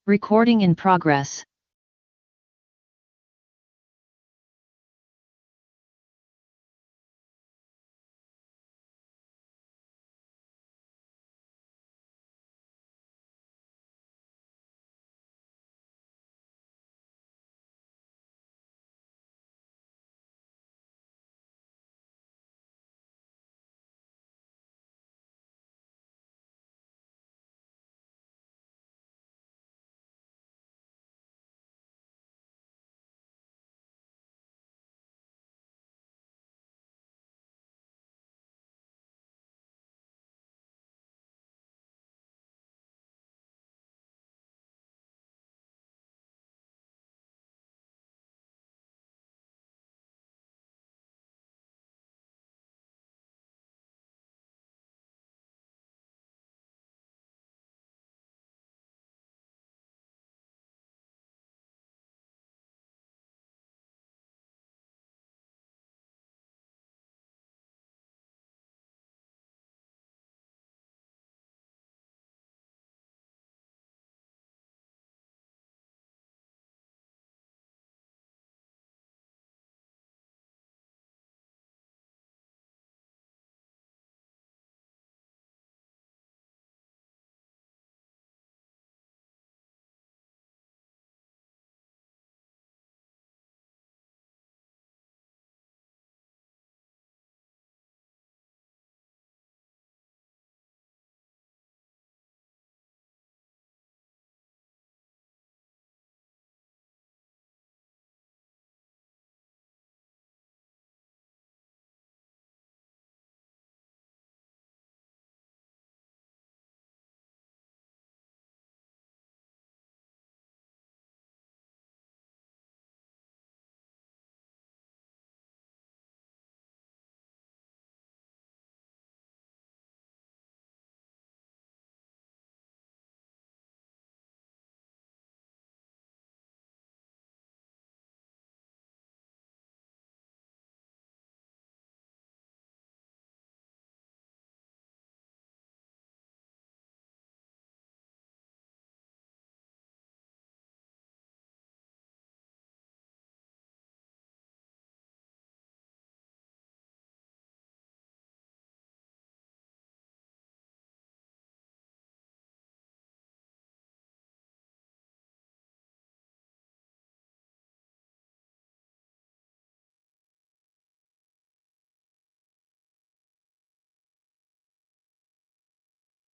Recording in progress.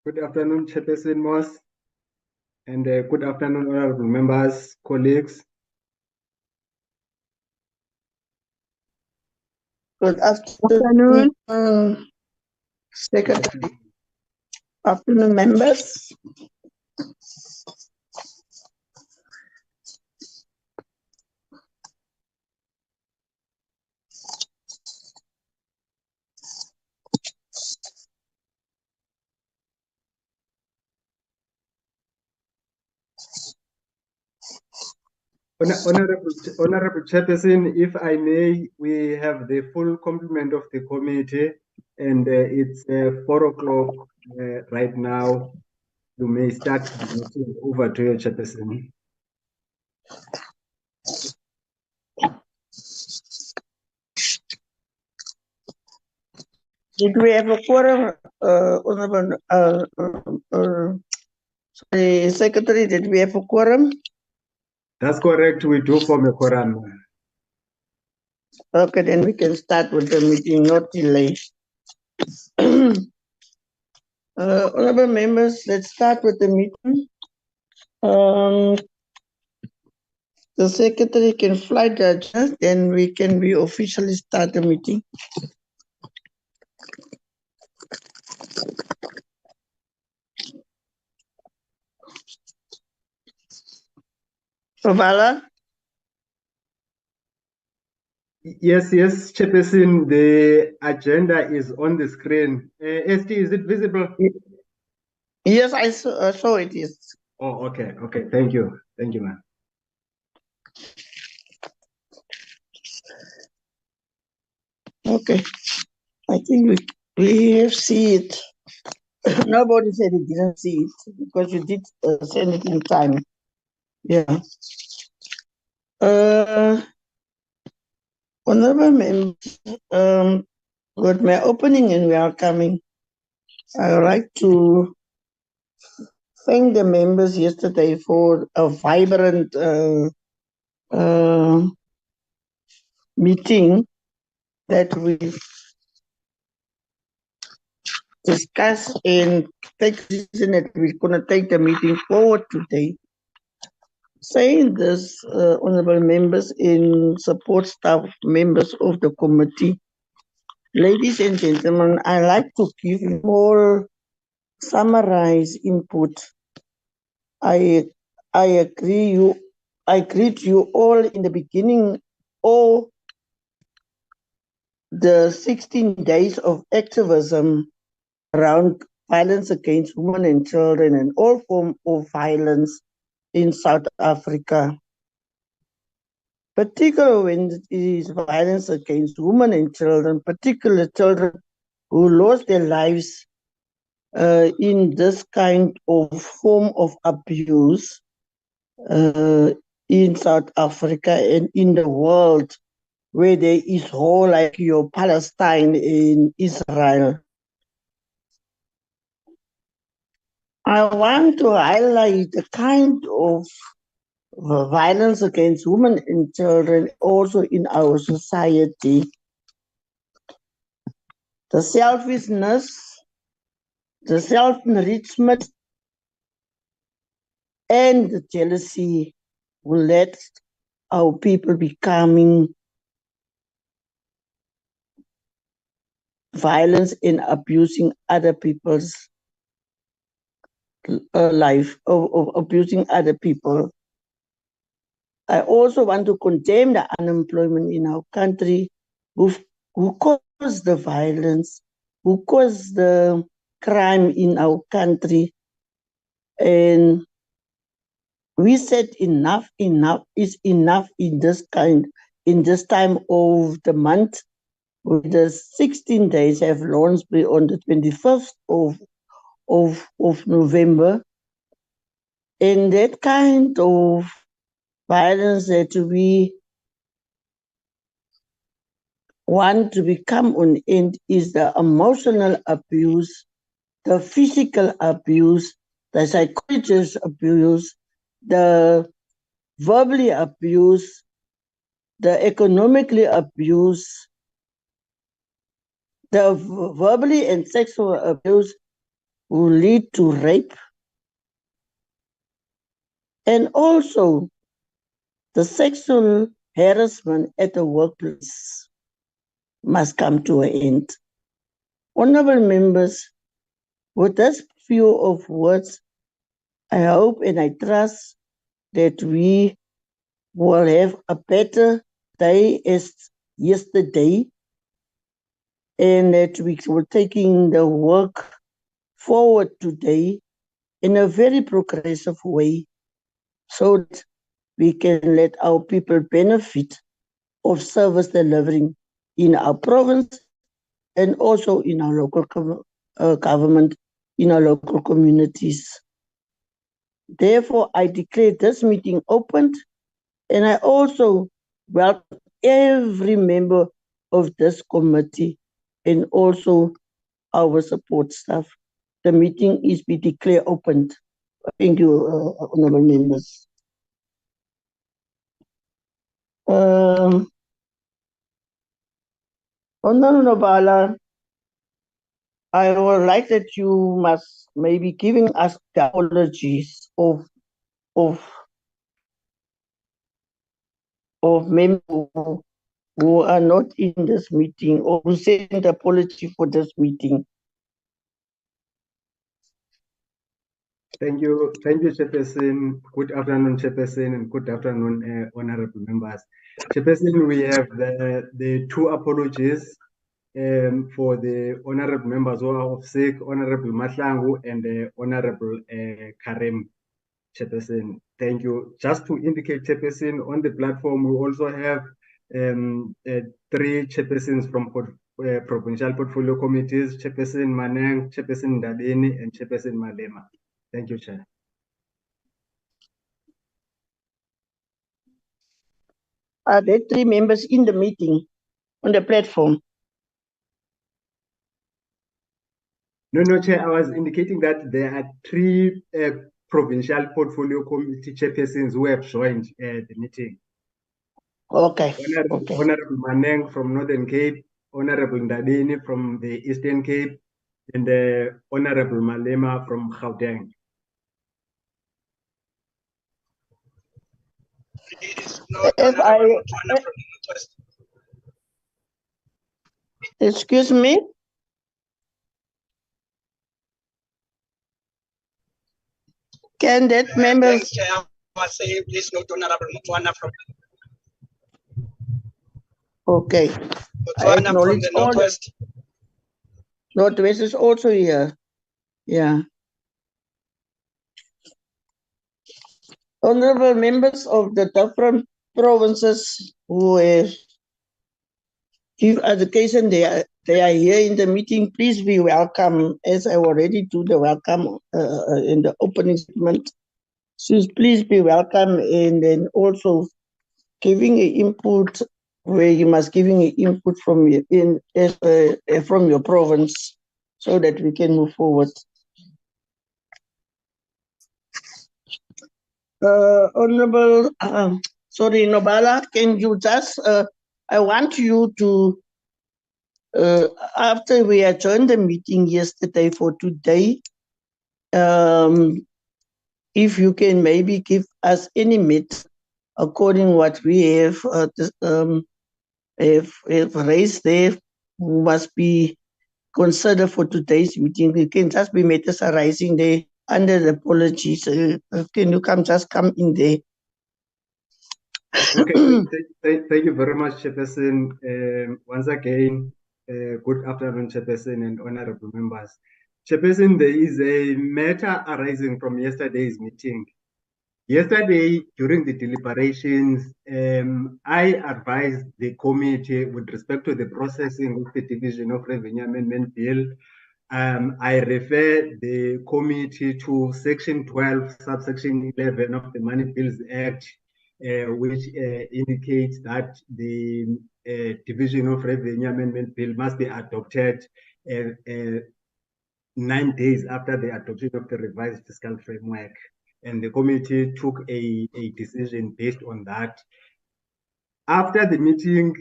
Good afternoon, Chairperson Moss, and good afternoon, honorable members, colleagues. Good afternoon, Secretary. Afternoon, members. Honorable Chairperson, if I may, we have the full complement of the committee, and it's 4 o'clock right now. You may start the meeting. Over to you, Chairperson. Did we have a quorum, Honorable sorry, Secretary, did we have a quorum? That's correct, we do form a quorum. Okay, then we can start with the meeting, not delay. Honorable members, let's start with the meeting. The Secretary can fly the agenda, then we officially start the meeting. Provala? Yes, Chairperson, the agenda is on the screen. ST, is it visible? Yes, I saw it is. Oh, okay, thank you, ma'am. Okay, I think we have seen it. Nobody said he didn't see it because you did send it in time. Yeah. Honorable members, with my opening and welcoming, I would like to thank the members yesterday for a vibrant meeting that we discussed and take decision that we're going to take the meeting forward today. Saying this, honorable members in support staff members of the committee, ladies and gentlemen, I like to give you more summarize input. I agree you. I greet you all in the beginning of the 16 days of activism around violence against women and children and all forms of violence in South Africa. Particularly when it is violence against women and children, particularly children who lost their lives in this kind of form of abuse in South Africa and in the world, where there is war like your Palestine in Israel. I want to highlight the kind of violence against women and children also in our society. The selfishness, the self-enrichment, and the jealousy will let our people becoming violence in abusing other people's life, of abusing other people. I also want to condemn the unemployment in our country who caused the violence, who caused the crime in our country. And we said enough is enough in this time of the month. The 16 days have launched on the 21st of November. And that kind of violence that we want to become an end is the emotional abuse, the physical abuse, the psychologist abuse, the verbally abuse, the economically abuse, the verbally and sexual abuse will lead to rape, and also the sexual harassment at the workplace must come to an end. Honorable members, with this few of words, I hope and I trust that we will have a better day as yesterday, and that we will taking the work forward today in a very progressive way, so that we can let our people benefit of service delivering in our province and also in our local government, in our local communities. Therefore, I declare this meeting opened, and I also welcome every member of this committee and also our support staff. The meeting is be declared opened. Thank you, honorable members. Honorable Nobala, I would like that you must maybe giving us the apologies of members who are not in this meeting or who sent apology for this meeting. Thank you, Chairperson. Good afternoon, Chairperson, and good afternoon, honorable members. Chairperson, we have the two apologies for the honorable members who are off sick, Honorable Mahlangu and Honorable Karem. Chairperson, thank you. Just to indicate, Chairperson, on the platform we also have three chairpersons from provincial portfolio committees: Chairperson Maneng, Chairperson Ndabeni, and Chairperson Malema. Thank you, Chair. Are there 3 members in the meeting on the platform? No, Chair, I was indicating that there are 3 provincial portfolio committee chairpersons who have joined the meeting. Okay. Honorable Maneng from Northern Cape, Honorable Ndabeni from the Eastern Cape, and Honorable Malema from Gauteng. Excuse me? Can that member? Thanks, Chair. I was saying, please note Honorable Mutwana from Okay. I Mutwana from acknowledge the all. Northwest. Northwest is also here. Yeah. Honorable members of the different provinces who have give education, they are here in the meeting. Please be welcome, as I already do the welcome in the opening statement. So please be welcome, and then also giving an input where you must giving an input from your province, so that we can move forward. Honorable, sorry, Nobala, can you just, I want you to, after we adjourned the meeting yesterday for today, if you can maybe give us any myth according what we have raised there, who must be considered for today's meeting. It can just be matters arising there under the apologies. Can you just come in there? Okay, thank you very much, Chairperson. Once again, good afternoon, Chairperson and honorable members. Chairperson, there is a matter arising from yesterday's meeting. Yesterday, during the deliberations, I advised the committee with respect to the processing of the Division of Revenue Amendment Bill. I refer the committee to Section 12, subsection 11 of the Money Bills Act, which indicates that the Division of Revenue Amendment Bill must be adopted 9 days after the adoption of the revised fiscal framework. And the committee took a decision based on that. After the meeting,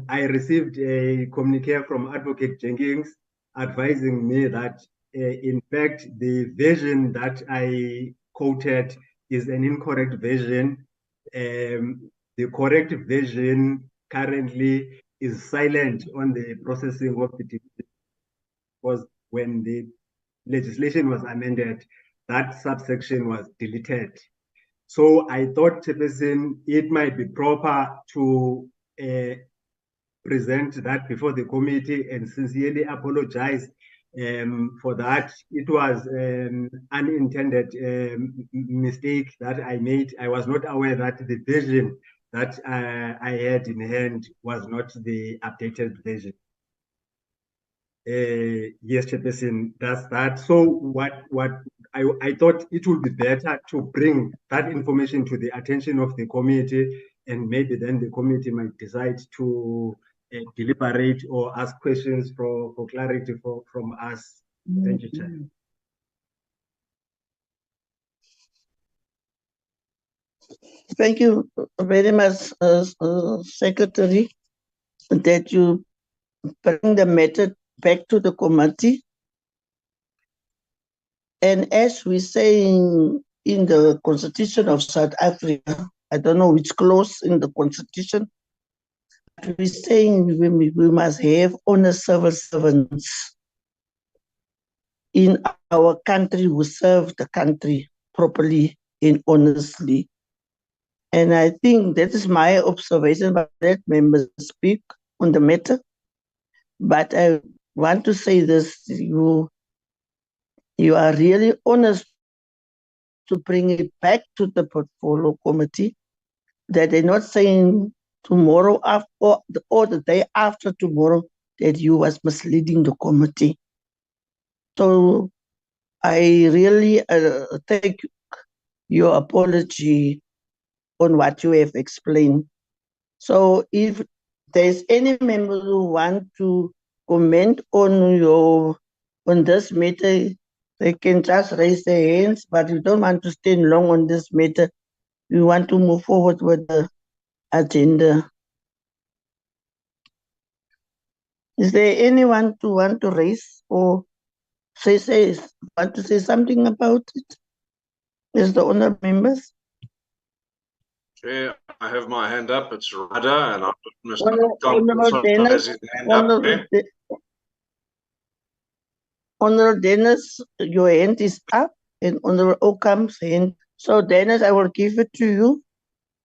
I received a communique from Advocate Jenkins advising me that, in fact, the version that I quoted is an incorrect version. The correct version currently is silent on the processing of the division, because when the legislation was amended, that subsection was deleted. So I thought, Chairperson, it might be proper to present that before the committee and sincerely apologize for that. It was an unintended mistake that I made. I was not aware that the version that I had in hand was not the updated version. Yes, Chairperson, that's that. So what I thought it would be better to bring that information to the attention of the committee, and maybe then the committee might decide to deliberate or ask questions for clarity from us. Thank you, Chair. Thank you very much, Secretary, that you bring the matter back to the committee. And as we say in the Constitution of South Africa, I don't know which clause in the Constitution, but we're saying we must have honest civil servants in our country who serve the country properly and honestly. And I think that is my observation, but let members speak on the matter. But I want to say this, you are really honest to bring it back to the portfolio committee, that they're not saying tomorrow after, or the day after tomorrow that you was misleading the committee. So I really take your apology on what you have explained. So if there's any member who want to comment on this matter, they can just raise their hands, but we don't want to stay long on this matter. We want to move forward with the agenda. Is there anyone to want to raise or want to say something about it? Is the honourable members? Chair, I have my hand up. It's Ryder, and I've got Mr. Honourable also Dennis, has his hand up. Honourable Dennis, your hand is up, and Honourable Okam's hand. So Dennis, I will give it to you.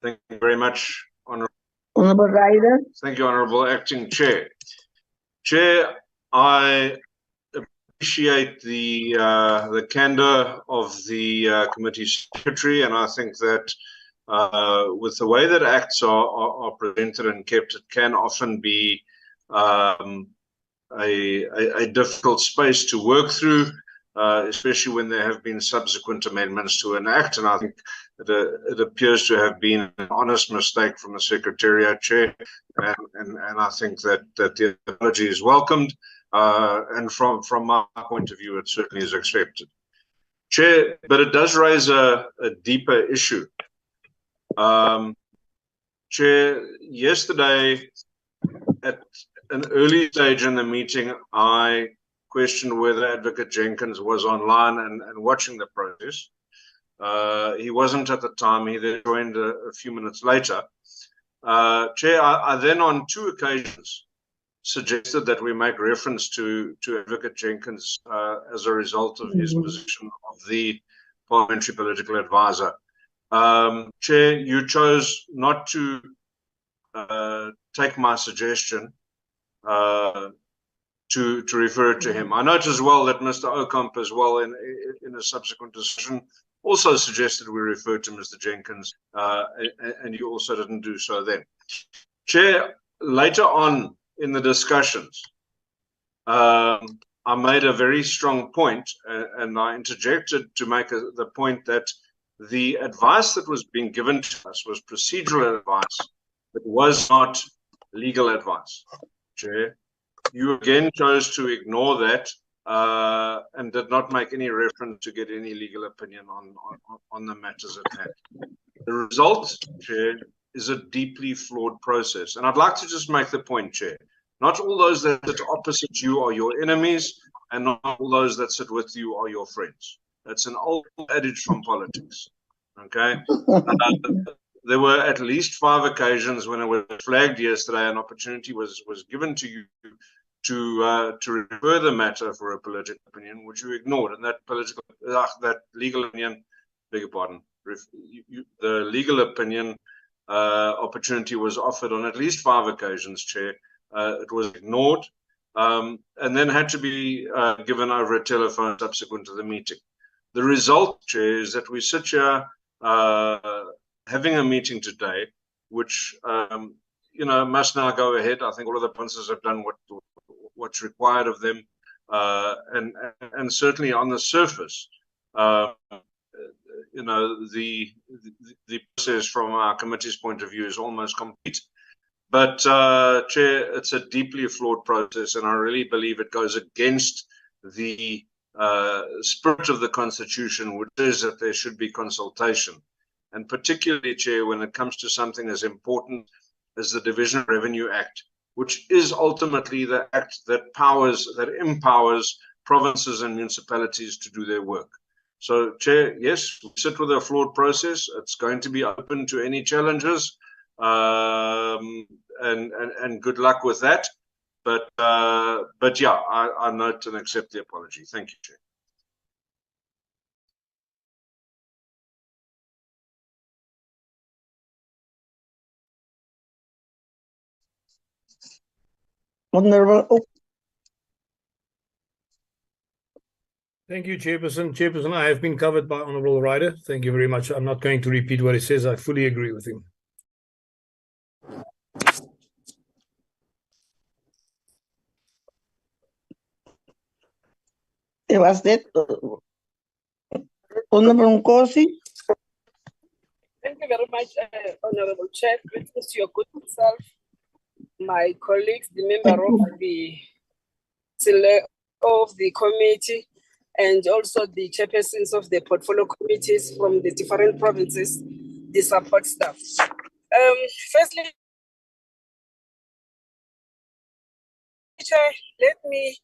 Thank you very much, Honourable Ryder. Thank you, Honourable Acting Chair. Chair, I appreciate the candor of the committee secretary, and I think that with the way that acts are presented and kept, it can often be a difficult space to work through, especially when there have been subsequent amendments to an act. And I think it appears to have been an honest mistake from the Secretariat, Chair, and I think that the apology is welcomed, and from my point of view, it certainly is accepted. Chair, but it does raise a deeper issue. Chair, yesterday at an early stage in the meeting, I questioned whether Advocate Jenkins was online and watching the process. He wasn't at the time. He then joined a few minutes later. Chair, I then on 2 occasions suggested that we make reference to Advocate Jenkins as a result of his position of the parliamentary political advisor. Chair, you chose not to take my suggestion to refer it to him. I note as well that Mr. Okamp as well in a subsequent decision also suggested we refer to Mr. Jenkins, and you also didn't do so then. Chair, later on in the discussions, I made a very strong point, and I interjected to make the point that the advice that was being given to us was procedural advice. It was not legal advice. Chair, you again chose to ignore that and did not make any reference to get any legal opinion on the matters at hand. The result, Chair, is a deeply flawed process. And I'd like to just make the point, Chair, not all those that sit opposite you are your enemies, and not all those that sit with you are your friends. That's an old adage from politics, okay? There were at least 5 occasions when it was flagged yesterday, an opportunity was given to you to refer the matter for a political opinion, which you ignored, and that legal opinion, beg your pardon, the legal opinion opportunity was offered on at least 5 occasions, Chair. It was ignored, and then had to be given over a telephone subsequent to the meeting. The result, Chair, is that we sit here having a meeting today, which must now go ahead. I think all of the sponsors have done what's required of them, and certainly on the surface, the process from our committee's point of view is almost complete. But Chair, it's a deeply flawed process, and I really believe it goes against the spirit of the Constitution, which is that there should be consultation. And particularly, Chair, when it comes to something as important as the Division of Revenue Act, which is ultimately the act that empowers provinces and municipalities to do their work. So, Chair, yes, we sit with a flawed process. It's going to be open to any challenges, and good luck with that. But yeah, I note and accept the apology. Thank you, Chair. Honourable. Thank you, Chairperson. Chairperson, I have been covered by Honourable Ryder. Thank you very much. I'm not going to repeat what he says. I fully agree with him. Was that Honourable Nkosi? Thank you very much, Honorable Chair. Greetings to your good self, my colleagues, the member of the committee, and also the chairpersons of the portfolio committees from the different provinces, the support staff. Firstly, Chair, let me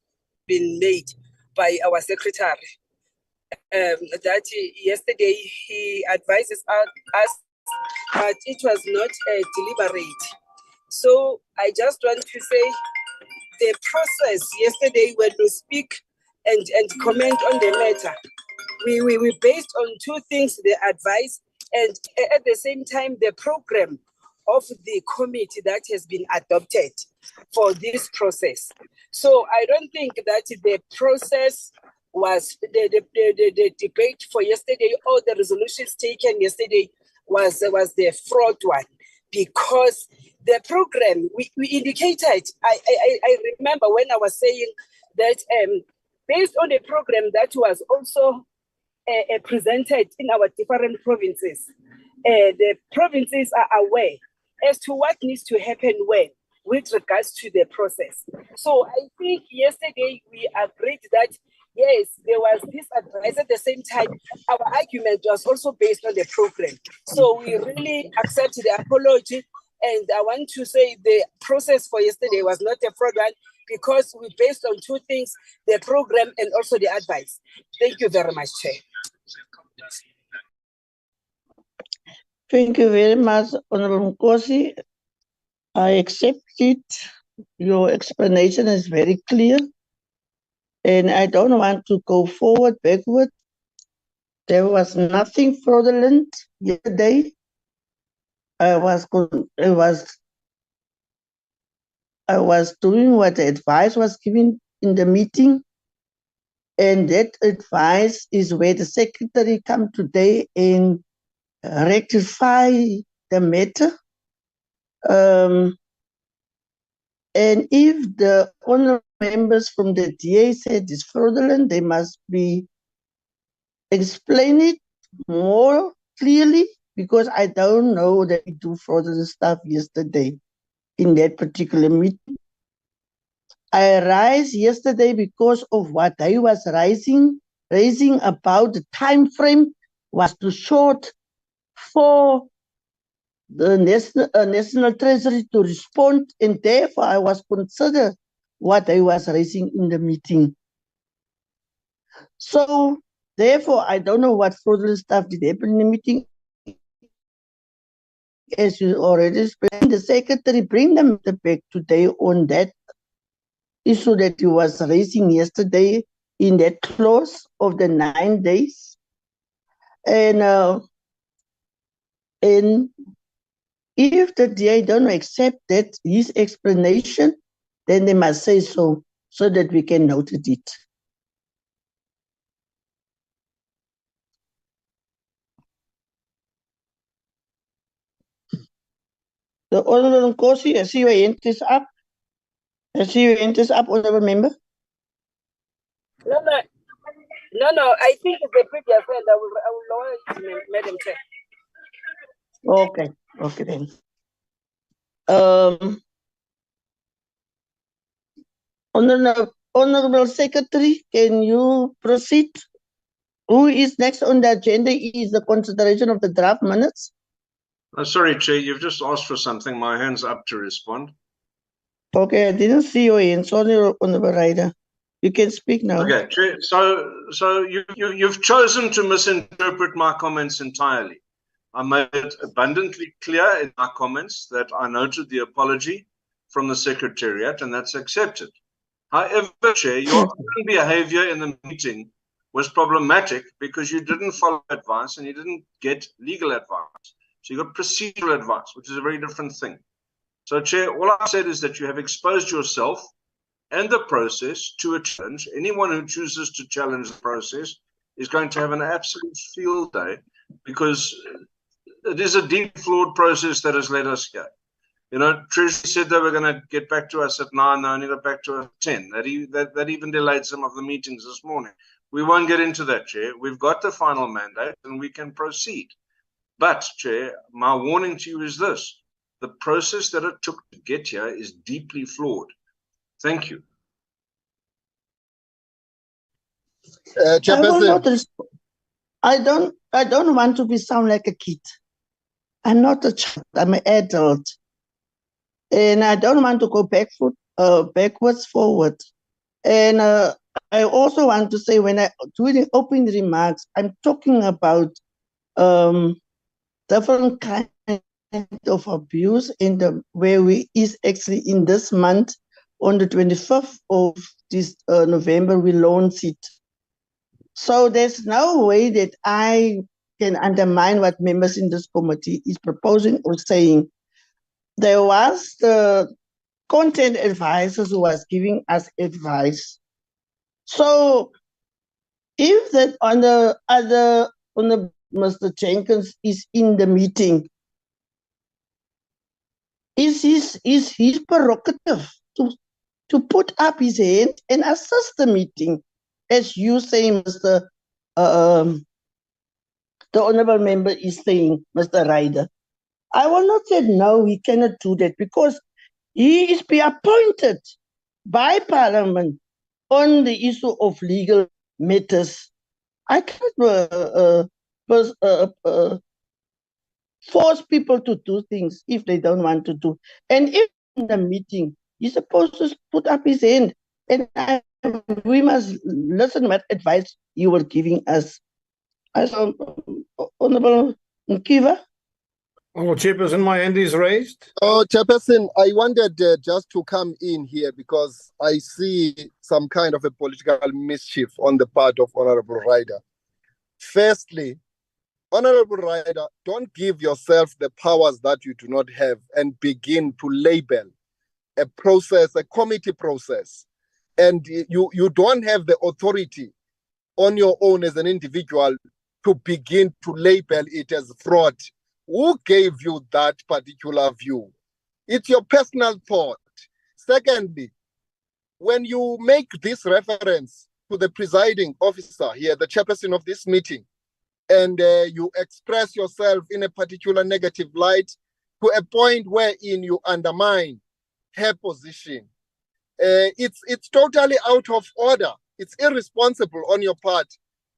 be made by our secretary that yesterday he advises us, but it was not deliberate. So I just want to say the process yesterday when we speak and comment on the matter, we based on two things, the advice and at the same time the program of the committee that has been adopted for this process. So I don't think that the process was the debate for yesterday or the resolutions taken yesterday was the fraud one, because the program we indicated, I remember when I was saying that based on the program that was also presented in our different provinces, the provinces are aware as to what needs to happen when with regards to the process. So I think yesterday we agreed that yes, there was this advice. At the same time, our argument was also based on the program. So we really accept the apology. And I want to say the process for yesterday was not a fraud one because we based on two things, the program and also the advice. Thank you very much, Chair. Thank you very much, Honorable Nkosi. I accept it. Your explanation is very clear. And I don't want to go forward, backward. There was nothing fraudulent yesterday. I was doing what the advice was given in the meeting. And that advice is where the secretary come today and rectify the matter. And if the honorable members from the DA said it's fraudulent, they must explain it more clearly, because I don't know that we do fraudulent stuff yesterday in that particular meeting. I raised yesterday because of what I was raising about the time frame was too short for the National Treasury to respond, and therefore I was considered what I was raising in the meeting. So therefore, I don't know what fraudulent stuff did happen in the meeting. As you already explained, the secretary bring them back today on that issue that he was raising yesterday in that clause of the 9 days. And if the DA don't accept that his explanation, then they must say so that we can note it. The Honorable Nkosi, I see your hand is up. Honorable Member. No, I think it's the previous one. I will lower it, Madam Chair. Okay then. Honorable Secretary, can you proceed? Who is next on the agenda is the consideration of the draft minutes. Sorry, Chair, you've just asked for something. My hand's up to respond. Okay, I didn't see your hand. Sorry, Honorable Rider. You can speak now. Okay, Chair. So you've chosen to misinterpret my comments entirely. I made it abundantly clear in my comments that I noted the apology from the Secretariat, and that's accepted. However, Chair, your own behavior in the meeting was problematic because you didn't follow advice and you didn't get legal advice. So you got procedural advice, which is a very different thing. So, Chair, all I said is that you have exposed yourself and the process to a challenge. Anyone who chooses to challenge the process is going to have an absolute field day, because it is a deep, flawed process that has led us here. You know, Treasury said they were going to get back to us at 9, they only got back to us at 10. That even delayed some of the meetings this morning. We won't get into that, Chair. We've got the final mandate and we can proceed. But, Chair, my warning to you is this. The process that it took to get here is deeply flawed. Thank you. I will not Chairperson, I don't want to be sound like a kid. I'm not a child, I'm an adult. And I don't want to go backwards, forward. And I also want to say, when I do the opening remarks, I'm talking about different kinds of abuse in the where we is actually in this month, on the 25th of this November, we launched it. So there's no way that I can undermine what members in this committee is proposing or saying. There was the content advisors who was giving us advice. So if that on the Mr. Jenkins is in the meeting, is his prerogative to put up his hand and assist the meeting, as you say, Mr. The honorable member is saying, Mr. Ryder. I will not say no, he cannot do that, because he is be appointed by Parliament on the issue of legal matters. I cannot force people to do things if they don't want to do. And if in the meeting, he's supposed to put up his hand, and we must listen what advice you were giving us. As Honorable Mkiva. Honorable Chairperson, my hand is raised. oh, Chairperson, I wanted just to come in here because I see some kind of a political mischief on the part of Honorable Ryder. Firstly, Honorable Ryder, don't give yourself the powers that you do not have and begin to label a process, a committee process. And you don't have the authority on your own as an individual to begin to label it as fraud. Who gave you that particular view? It's your personal thought. Secondly, when you make this reference to the presiding officer here, the chairperson of this meeting, and you express yourself in a particular negative light to a point wherein you undermine her position, it's totally out of order. It's irresponsible on your part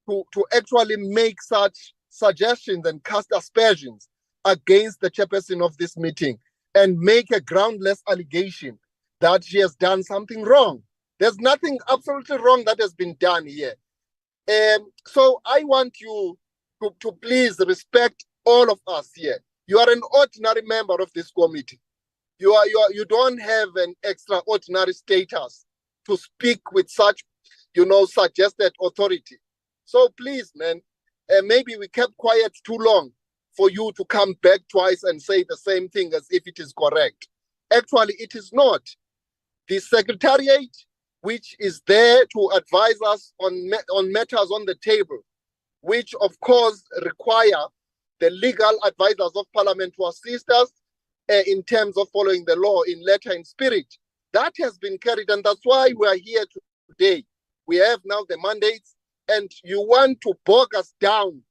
to actually make such suggestions and cast aspersions against the chairperson of this meeting and make a groundless allegation that she has done something wrong. There's nothing absolutely wrong that has been done here. So I want you to please respect all of us here. You are an ordinary member of this committee. You don't have an extraordinary status to speak with such, suggested authority. So please, man, maybe we kept quiet too long for you to come back twice and say the same thing as if it is correct. Actually, it is not. The Secretariat, which is there to advise us on matters on the table, which of course require the legal advisors of Parliament to assist us in terms of following the law in letter and spirit. That has been carried, and that's why we are here today. We have now the mandates, and you want to bog us down,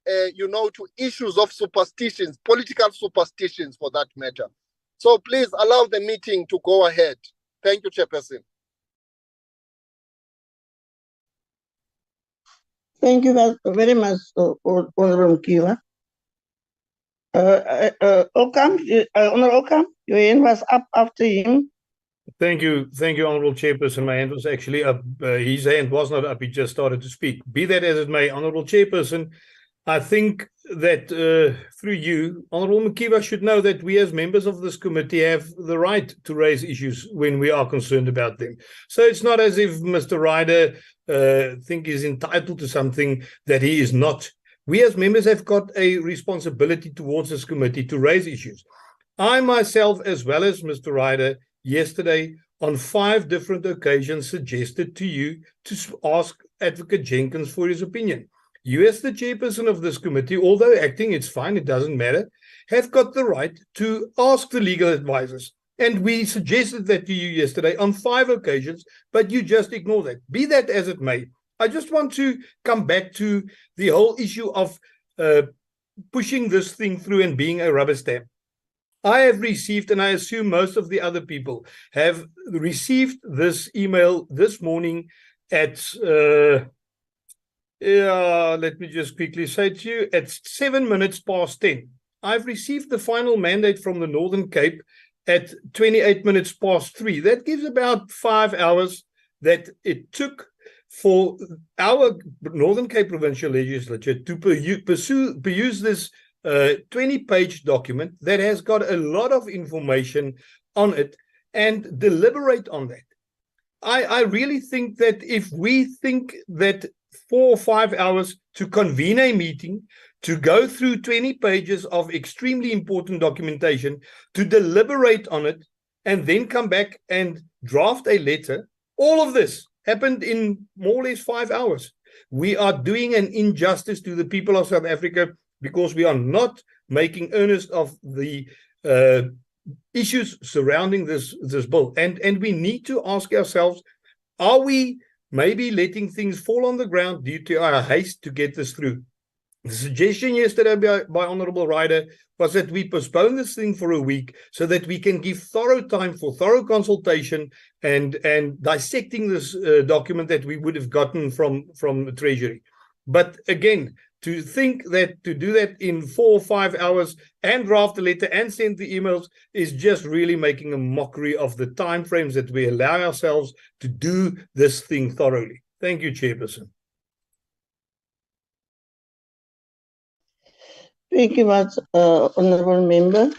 to issues of superstitions, political superstitions for that matter. So please allow the meeting to go ahead. Thank you, Chairperson. Thank you very much, Honorable Mkiva. Honorable Okam, your hand was up after him. Thank you, Honourable Chairperson. My hand was actually up. His hand was not up. He just started to speak. Be that as it may, Honourable Chairperson, I think that through you, Honourable Mkiva should know that we as members of this committee have the right to raise issues when we are concerned about them. So it's not as if Mr. Ryder think he's entitled to something that he is not. We as members have got a responsibility towards this committee to raise issues. I myself, as well as Mr. Ryder, yesterday on 5 different occasions suggested to you to ask Advocate Jenkins for his opinion. You as the chairperson of this committee, although acting, it's fine, it doesn't matter, have got the right to ask the legal advisors. And we suggested that to you yesterday on 5 occasions, but you just ignore that. Be that as it may, I just want to come back to the whole issue of pushing this thing through and being a rubber stamp. I have received, and I assume most of the other people have received this email this morning at, let me just quickly say to you, at 7 minutes past 10. I've received the final mandate from the Northern Cape at 28 minutes past 3. That gives about 5 hours that it took for our Northern Cape Provincial Legislature to peruse this 20-page document that has got a lot of information on it and deliberate on that. I really think that if we think that 4 or 5 hours to convene a meeting, to go through 20 pages of extremely important documentation, to deliberate on it, and then come back and draft a letter, all of this happened in more or less 5 hours. We are doing an injustice to the people of South Africa because we are not making earnest of the issues surrounding this bill. And we need to ask ourselves, are we maybe letting things fall on the ground due to our haste to get this through? The suggestion yesterday by Honorable Ryder was that we postpone this thing for a week so that we can give thorough time for thorough consultation and dissecting this document that we would have gotten from the Treasury. But again, to think that to do that in 4 or 5 hours and draft the letter and send the emails is just really making a mockery of the timeframes that we allow ourselves to do this thing thoroughly. Thank you, Chairperson. Thank you much, Honourable Member.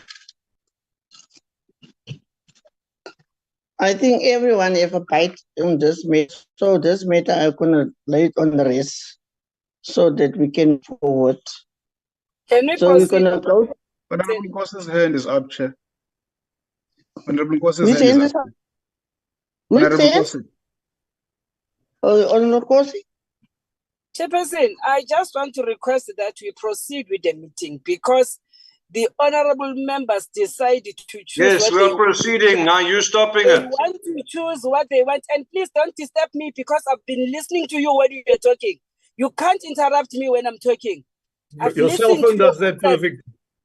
I think everyone have a bite on this matter. So this matter, I'm going to lay it on the rest so that we can move forward. Can we So we're proceed? going to go. Honorable Nkosi's hand is up, Chair. Honorable Nkosi's Which hand hand is is up. up? Which Honorable hand? Nkosi. Honourable Nkosi? Chairperson, I just want to request that we proceed with the meeting because the honorable members decided to choose. Yes, what we they are proceeding. Now you're stopping They it. want to choose what they want. And please don't disturb me because I've been listening to you when you're talking. You can't interrupt me when I'm talking. I've Your cell listened phone to does your that perfect.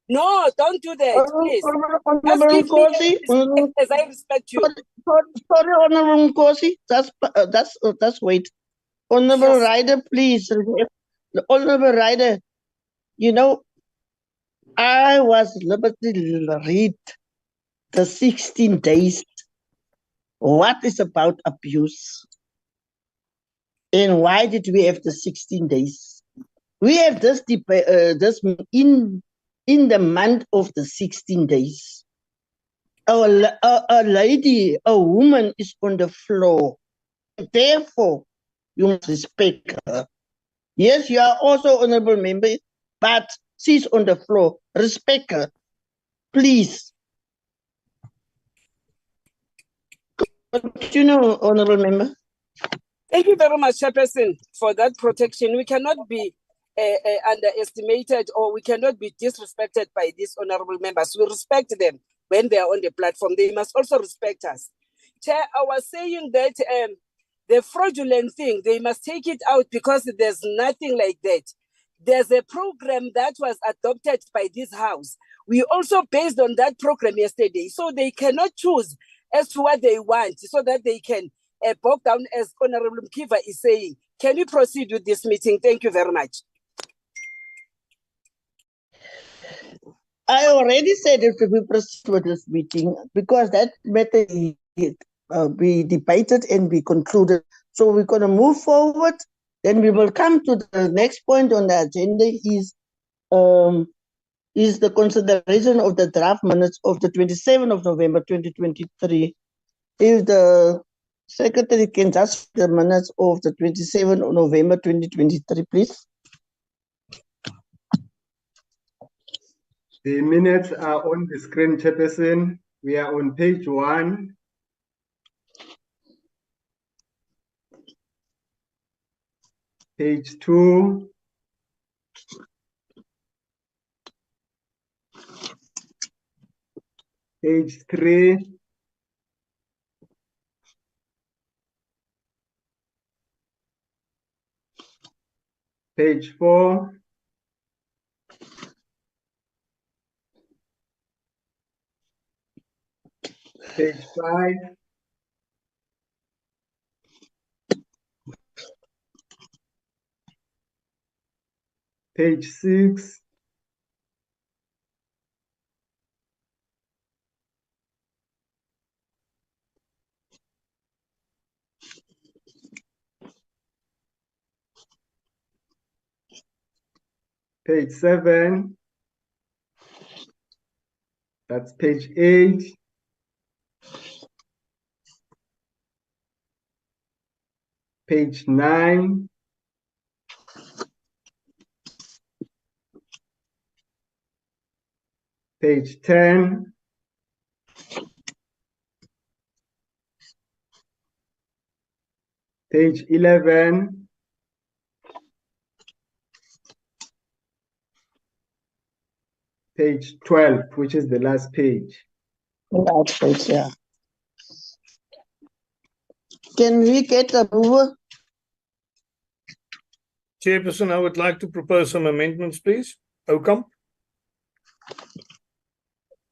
No, don't do that, please. Just Honourable give me Nkosi? respect as I respect you. Sorry, Honourable Nkosi. That's wait. Honourable Yes. Ryder, please. Honourable Ryder, you know, I was liberty read the 16 days. What is about abuse? And why did we have the 16 days? We have this this in the month of the 16 days. A lady, a woman is on the floor. Therefore, you must respect her. Yes, you are also honorable member, but she's on the floor. Respect her, please. Continue, honorable member. Thank you very much, Chairperson, for that protection. We cannot be underestimated or we cannot be disrespected by these honorable members. We respect them when they are on the platform. They must also respect us. Chair, I was saying that the fraudulent thing, they must take it out because there's nothing like that. There's a program that was adopted by this house. We also based on that program yesterday. So they cannot choose as to what they want so that they can bog down, as Honorable Mkiva is saying. Can we proceed with this meeting? Thank you very much. I already said that we proceed with this meeting because that matter be debated and be concluded. So we're going to move forward. Then we will come to the next point on the agenda is the consideration of the draft minutes of the 27th of November 2023. If the Secretary can just the minutes of the 27th of November 2023, please. The minutes are on the screen, Chairperson. We are on page 1. Page 2. Page 3. Page 4. Page 5. Page 6. Page 7. That's page 8. Page 9. Page 10. Page 11. Page 12, which is the last page. Last page, yeah. Can we get a mover? Chairperson, I would like to propose some amendments, please. Ocamp.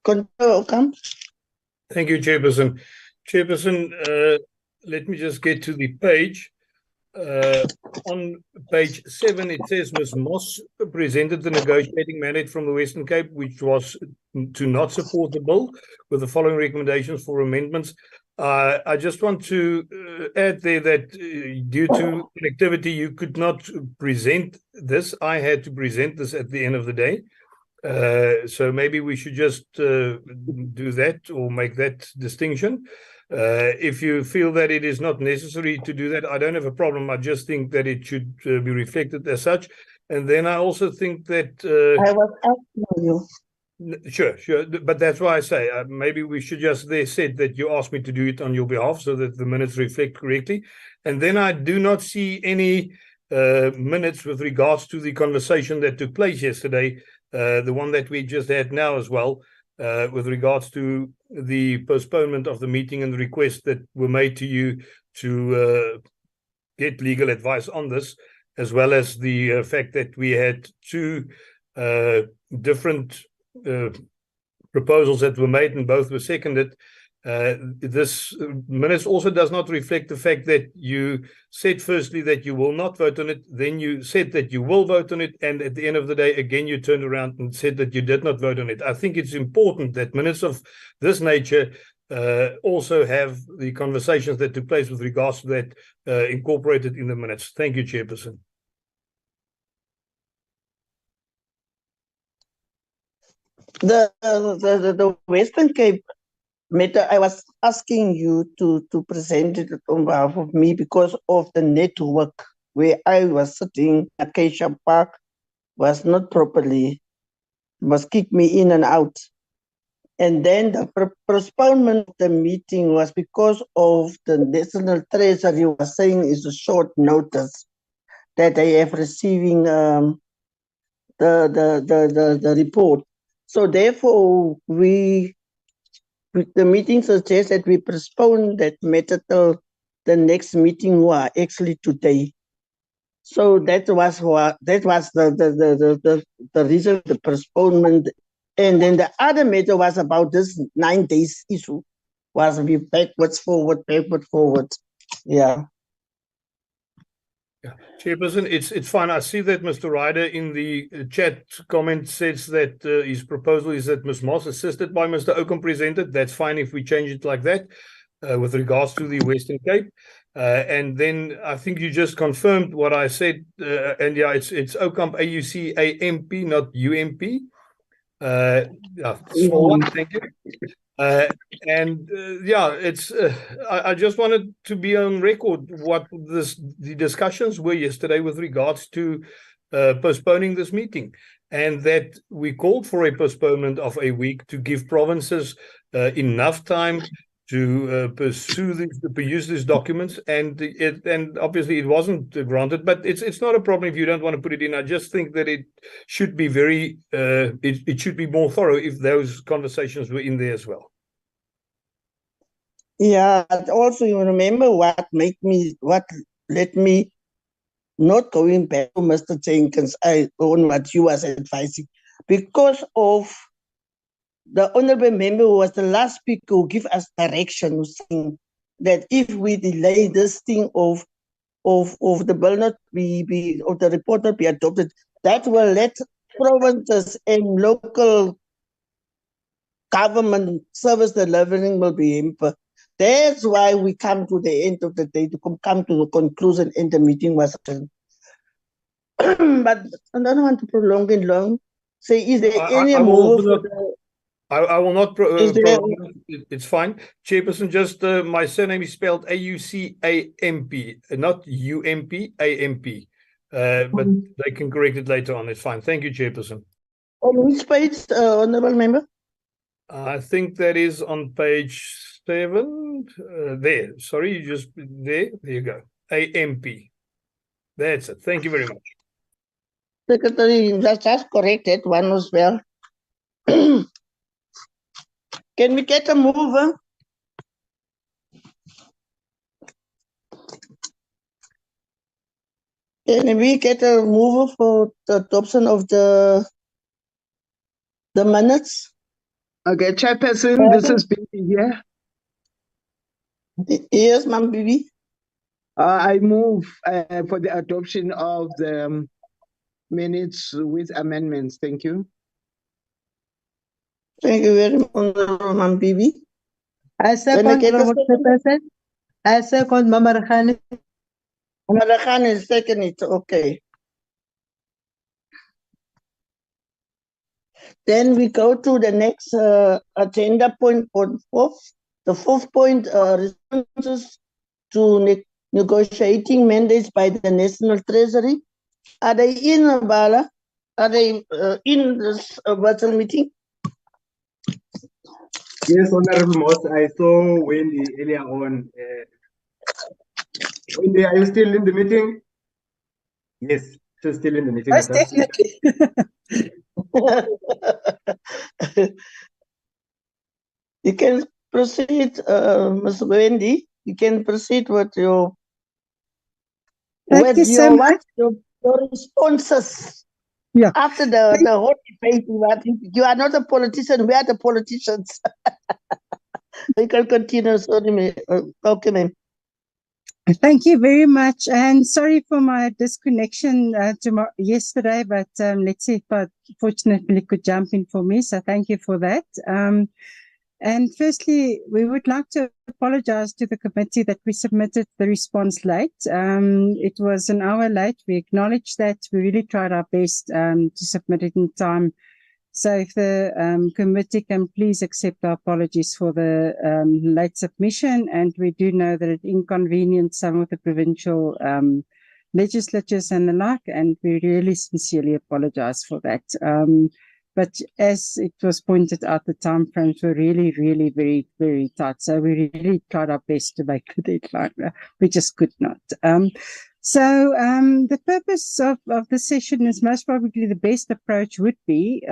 Come. Thank you, Chairperson. Chairperson, let me just get to the page. On page 7, it says Ms. Moss presented the negotiating mandate from the Western Cape, which was to not support the bill, with the following recommendations for amendments. I just want to add there that due to connectivity, you could not present this. I had to present this at the end of the day. So maybe we should just do that or make that distinction. If you feel that it is not necessary to do that, I don't have a problem. I just think that it should be reflected as such. And then I also think that... I was asking you. Sure. But that's why I say maybe we should just there said that you asked me to do it on your behalf so that the minutes reflect correctly. And then I do not see any minutes with regards to the conversation that took place yesterday, the one that we just had now as well, with regards to the postponement of the meeting and the requests that were made to you to get legal advice on this, as well as the fact that we had two different proposals that were made and both were seconded. This minutes also does not reflect the fact that you said firstly that you will not vote on it, then you said that you will vote on it, and at the end of the day, again, you turned around and said that you did not vote on it. I think it's important that minutes of this nature also have the conversations that took place with regards to that incorporated in the minutes. Thank you, Chairperson. The Western Cape matter, I was asking you to present it on behalf of me because of the network where I was sitting. Acacia Park was not properly, must kick me in and out. And then the postponement of the meeting was because of the National Treasury was saying is a short notice that they have receiving the report. So therefore, the meeting suggests that we postpone that matter till the next meeting, who are actually today. So that was the reason, the postponement. And then the other matter was about this 9 days issue, was we backwards, forward. Yeah. Yeah. Chairperson, it's fine. I see that Mr. Ryder in the chat comment says that his proposal is that Ms. Moss, assisted by Mr. Ocamp, presented. That's fine if we change it like that with regards to the Western Cape. And then I think you just confirmed what I said. And yeah, it's Ocamp, AUC, AMP, not UMP. Yeah, small one, thank you. Yeah, it's. I just wanted to be on record what the discussions were yesterday with regards to postponing this meeting, and that we called for a postponement of a week to give provinces enough time to produce these documents, and obviously it wasn't granted, but it's not a problem if you don't want to put it in. I just think that it should be very it should be more thorough if those conversations were in there as well. Yeah, also you remember what let me not going back to Mr. Jenkins on what you was advising, because of the honorable member who was the last speaker who give us direction, saying that if we delay this thing of the bill not be of the report not be adopted, that will let provinces and local government service delivering will be hampered. That's why we come to the end of the day to come to the conclusion, and the meeting was done. But I don't want to prolong it long. Say, is there any I will move for not- the? I will not Is there- prolong it. It's fine. Chairperson, just my surname is spelled AUCAMP, not UMP, AMP. But they can correct it later on. It's fine. Thank you, Chairperson. On which page, honorable member? I think that is on page 7. There. Sorry, you just there. There you go. AMP. That's it. Thank you very much. Secretary, just correct that one as well. Can we get a mover? Can we get a mover for the adoption of the minutes? Okay, Chairperson, this is Bibi here. Yes, Ma'am Bibi. I move for the adoption of the minutes with amendments. Thank you. Thank you very much, Honorable Ma'am Bibi. I second, get a Honorable second? Chairperson. I second, Mama Rakhane. Mama is second it, okay. Then we go to the next agenda point 4. The 4th point, responses to negotiating mandates by the National Treasury. Are they in Bala? Are they in this virtual meeting? Yes, Honorable Moss, I saw Wendy earlier on. Wendy, are you still in the meeting? Yes, she's still in the meeting. Most definitely. You can proceed, Ms. Wendy. You can proceed with your Thank you so much. your responses. Yeah. After the whole debate, you are not a politician. We are the politicians. You can continue. Sorry, ma'am. Okay, ma'am. Thank you very much, and sorry for my disconnection yesterday, but let's see if I fortunately could jump in for me, so thank you for that. And firstly, we would like to apologize to the committee that we submitted the response late. It was an hour late. We acknowledge that. We really tried our best to submit it in time. So if the committee can please accept our apologies for the late submission, and we do know that it inconvenienced some of the provincial legislatures and the like, and we really sincerely apologize for that. But as it was pointed out, the time frames were really, really very, very tight. So we really tried our best to make the deadline. We just could not. So the purpose of the session is most probably the best approach would be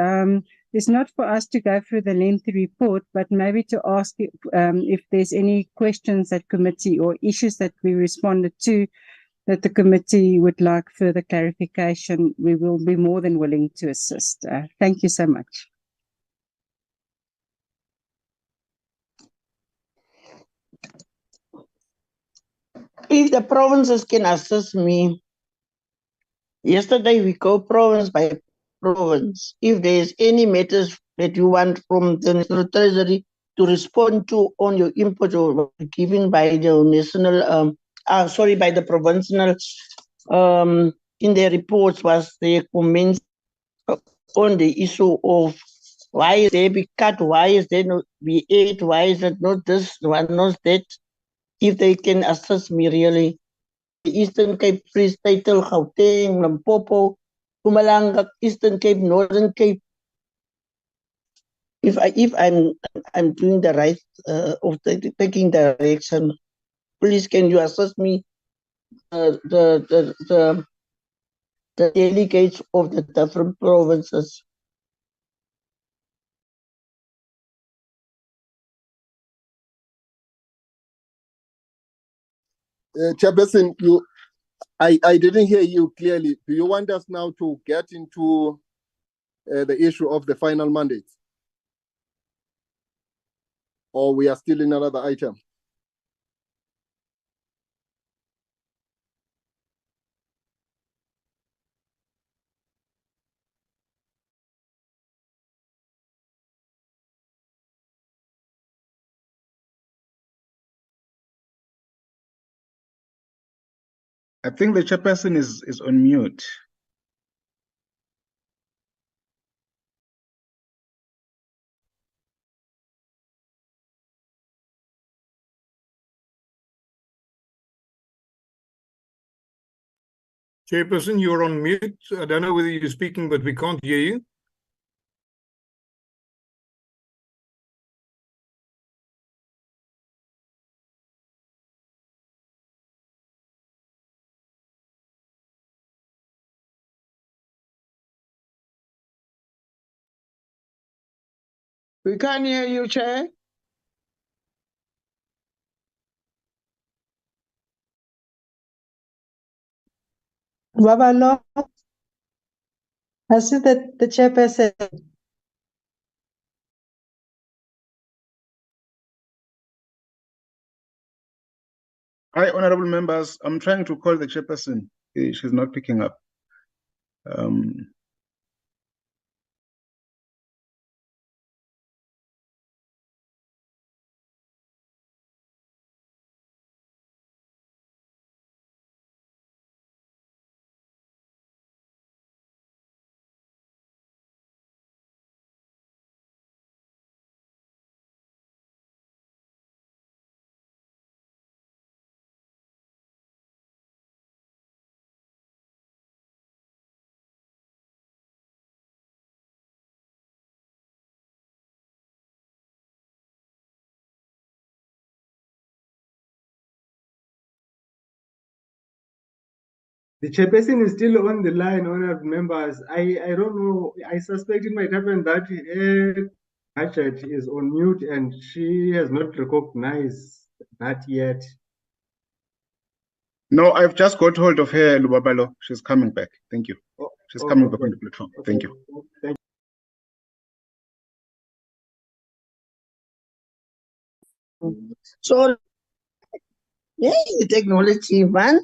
is not for us to go through the lengthy report, but maybe to ask if there's any questions that committee or issues that we responded to that the committee would like further clarification. We will be more than willing to assist. Thank you so much. If the provinces can assist me, yesterday we go province by province. If there is any matters that you want from the National Treasury to respond to on your input or given by the national, by the provincial, in their reports was their comments on the issue of why is there be cut, why is there not be aid, why is it not this, why not that? If they can assist me really, Eastern Cape, Free State, Gauteng, Limpopo, Mpumalanga, Eastern Cape, Northern Cape. If I'm doing the right of taking direction, please can you assist me? The delegates of the different provinces. Chairperson, I didn't hear you clearly. Do you want us now to get into the issue of the final mandate? or we are still in another item? I think the chairperson is on mute. Chairperson, you're on mute. I don't know whether you're speaking, but we can't hear you. We can't hear you, Chair. Babalo, I see that the chairperson. Hi, honorable members. I'm trying to call the chairperson. She's not picking up. The chairperson is still on the line, honorable members. I don't know. I suspect it might happen that Hatchet is on mute and she has not recognized that yet. No, I've just got hold of her, Lubabalo. She's coming back. Thank you. She's coming back on the platform. Thank you. Thank So, yeah, technology, man.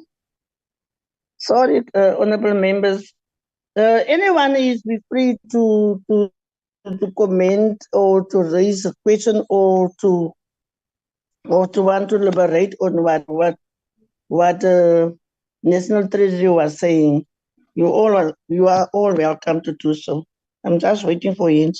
Sorry, honorable members. Anyone is free to comment or to raise a question or to want to elaborate on what National Treasury was saying. You are all welcome to do so. I'm just waiting for you.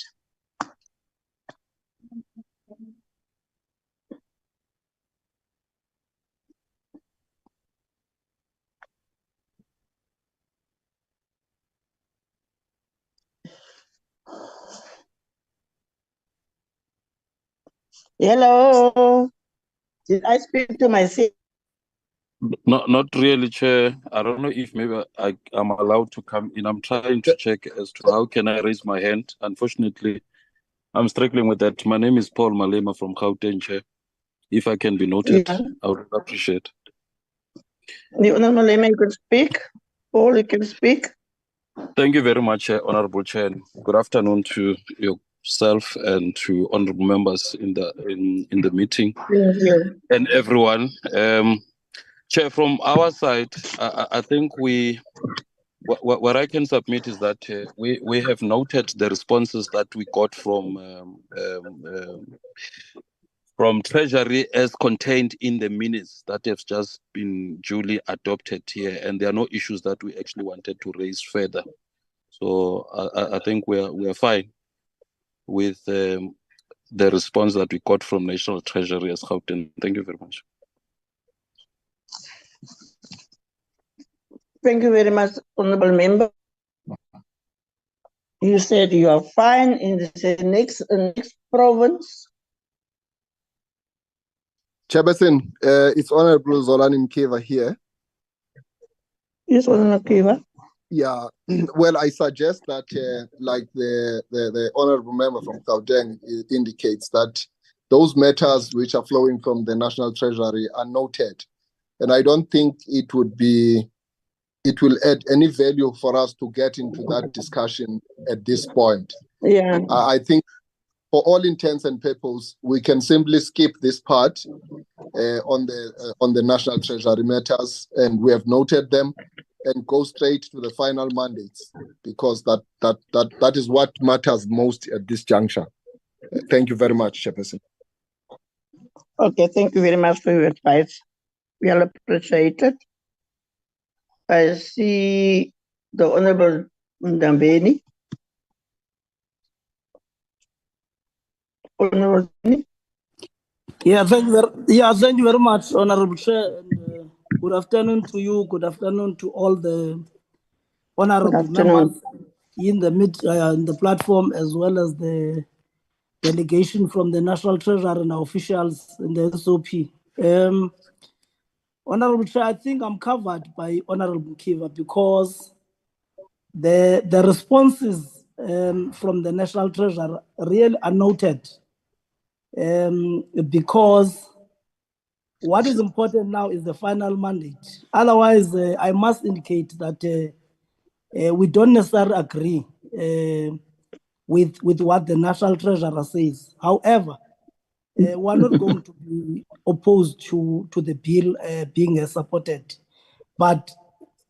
Hello. Did I speak to myself? Not really, Chair. I don't know if maybe I'm allowed to come in. I'm trying to check as to how can I raise my hand. Unfortunately, I'm struggling with that. My name is Paul Malema from Gauteng, Chair. If I can be noted, Yeah. I would appreciate. The Honorable Malema, you can speak. Paul, you can speak. Thank you very much, Honorable Chair. Good afternoon to yourself and to honorable members in the meeting. Thank you. And everyone. Chair, from our side, I think what I can submit is that we have noted the responses that we got from Treasury as contained in the minutes that have just been duly adopted here, and there are no issues that we actually wanted to raise further. So I think we're fine with the response that we got from National Treasury as Gauteng. Thank you very much. Thank you very much, honorable member. You said you are fine in the next province. Chairperson, it's Honorable Zolani Mkiva here. Yes, Honorable Mkiva. Yeah, well, I suggest that, like the honorable member from Gauteng indicates, that those matters which are flowing from the National Treasury are noted, and I don't think it will add any value for us to get into that discussion at this point. Yeah. I think for all intents and purposes, we can simply skip this part on the National Treasury matters, and we have noted them, and go straight to the final mandates, because that is what matters most at this juncture. Thank you very much, Chairperson. Okay, thank you very much for your advice. We all appreciate it. I see the Honorable Ndambeni. Honorable Ndambeni. Thank you very much, Honorable Chair. And, good afternoon to you. Good afternoon to all the honorable members in the platform, as well as the delegation from the National Treasury and our officials in the SOP. Honorable Chair, I think I'm covered by Honorable Kiva, because the responses from the National Treasury really are noted, because what is important now is the final mandate. Otherwise, I must indicate that we don't necessarily agree with what the National Treasurer says. However, we're not going to be opposed to the bill being supported. But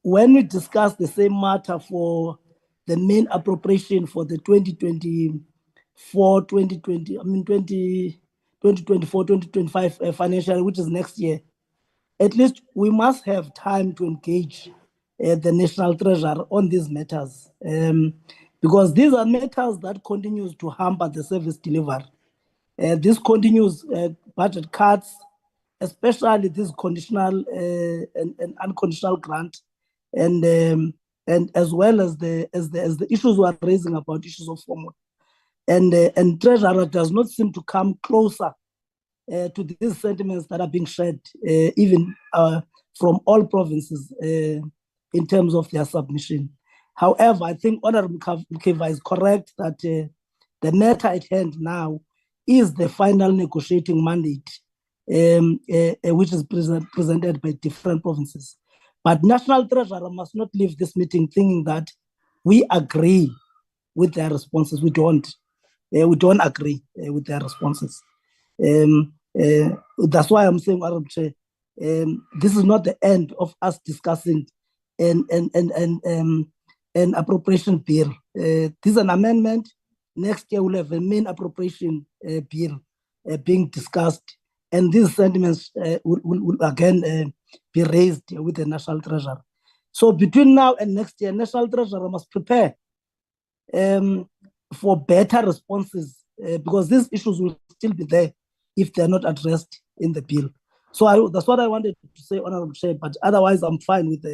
when we discuss the same matter for the main appropriation for the 2024-2025 financial, which is next year, at least we must have time to engage the National Treasury on these matters, because these are matters that continues to hamper the service delivery. This continues budget cuts, especially this conditional and unconditional grant, and as well as the issues we are raising about issues of formula, and Treasurer does not seem to come closer to these sentiments that are being shared, even from all provinces in terms of their submission. However, I think Honorable Mkiva is correct that the matter at hand now is the final negotiating mandate, which is presented by different provinces. But National Treasurer must not leave this meeting thinking that we agree with their responses. We don't agree with their responses. That's why I'm saying, Honorable Chair, this is not the end of us discussing an appropriation bill. This is an amendment. Next year we'll have a main appropriation bill being discussed, and these sentiments will again be raised with the National Treasurer. So between now and next year, National Treasurer must prepare for better responses, because these issues will still be there if they're not addressed in the bill. So that's what I wanted to say, Honorable Chair, but otherwise I'm fine with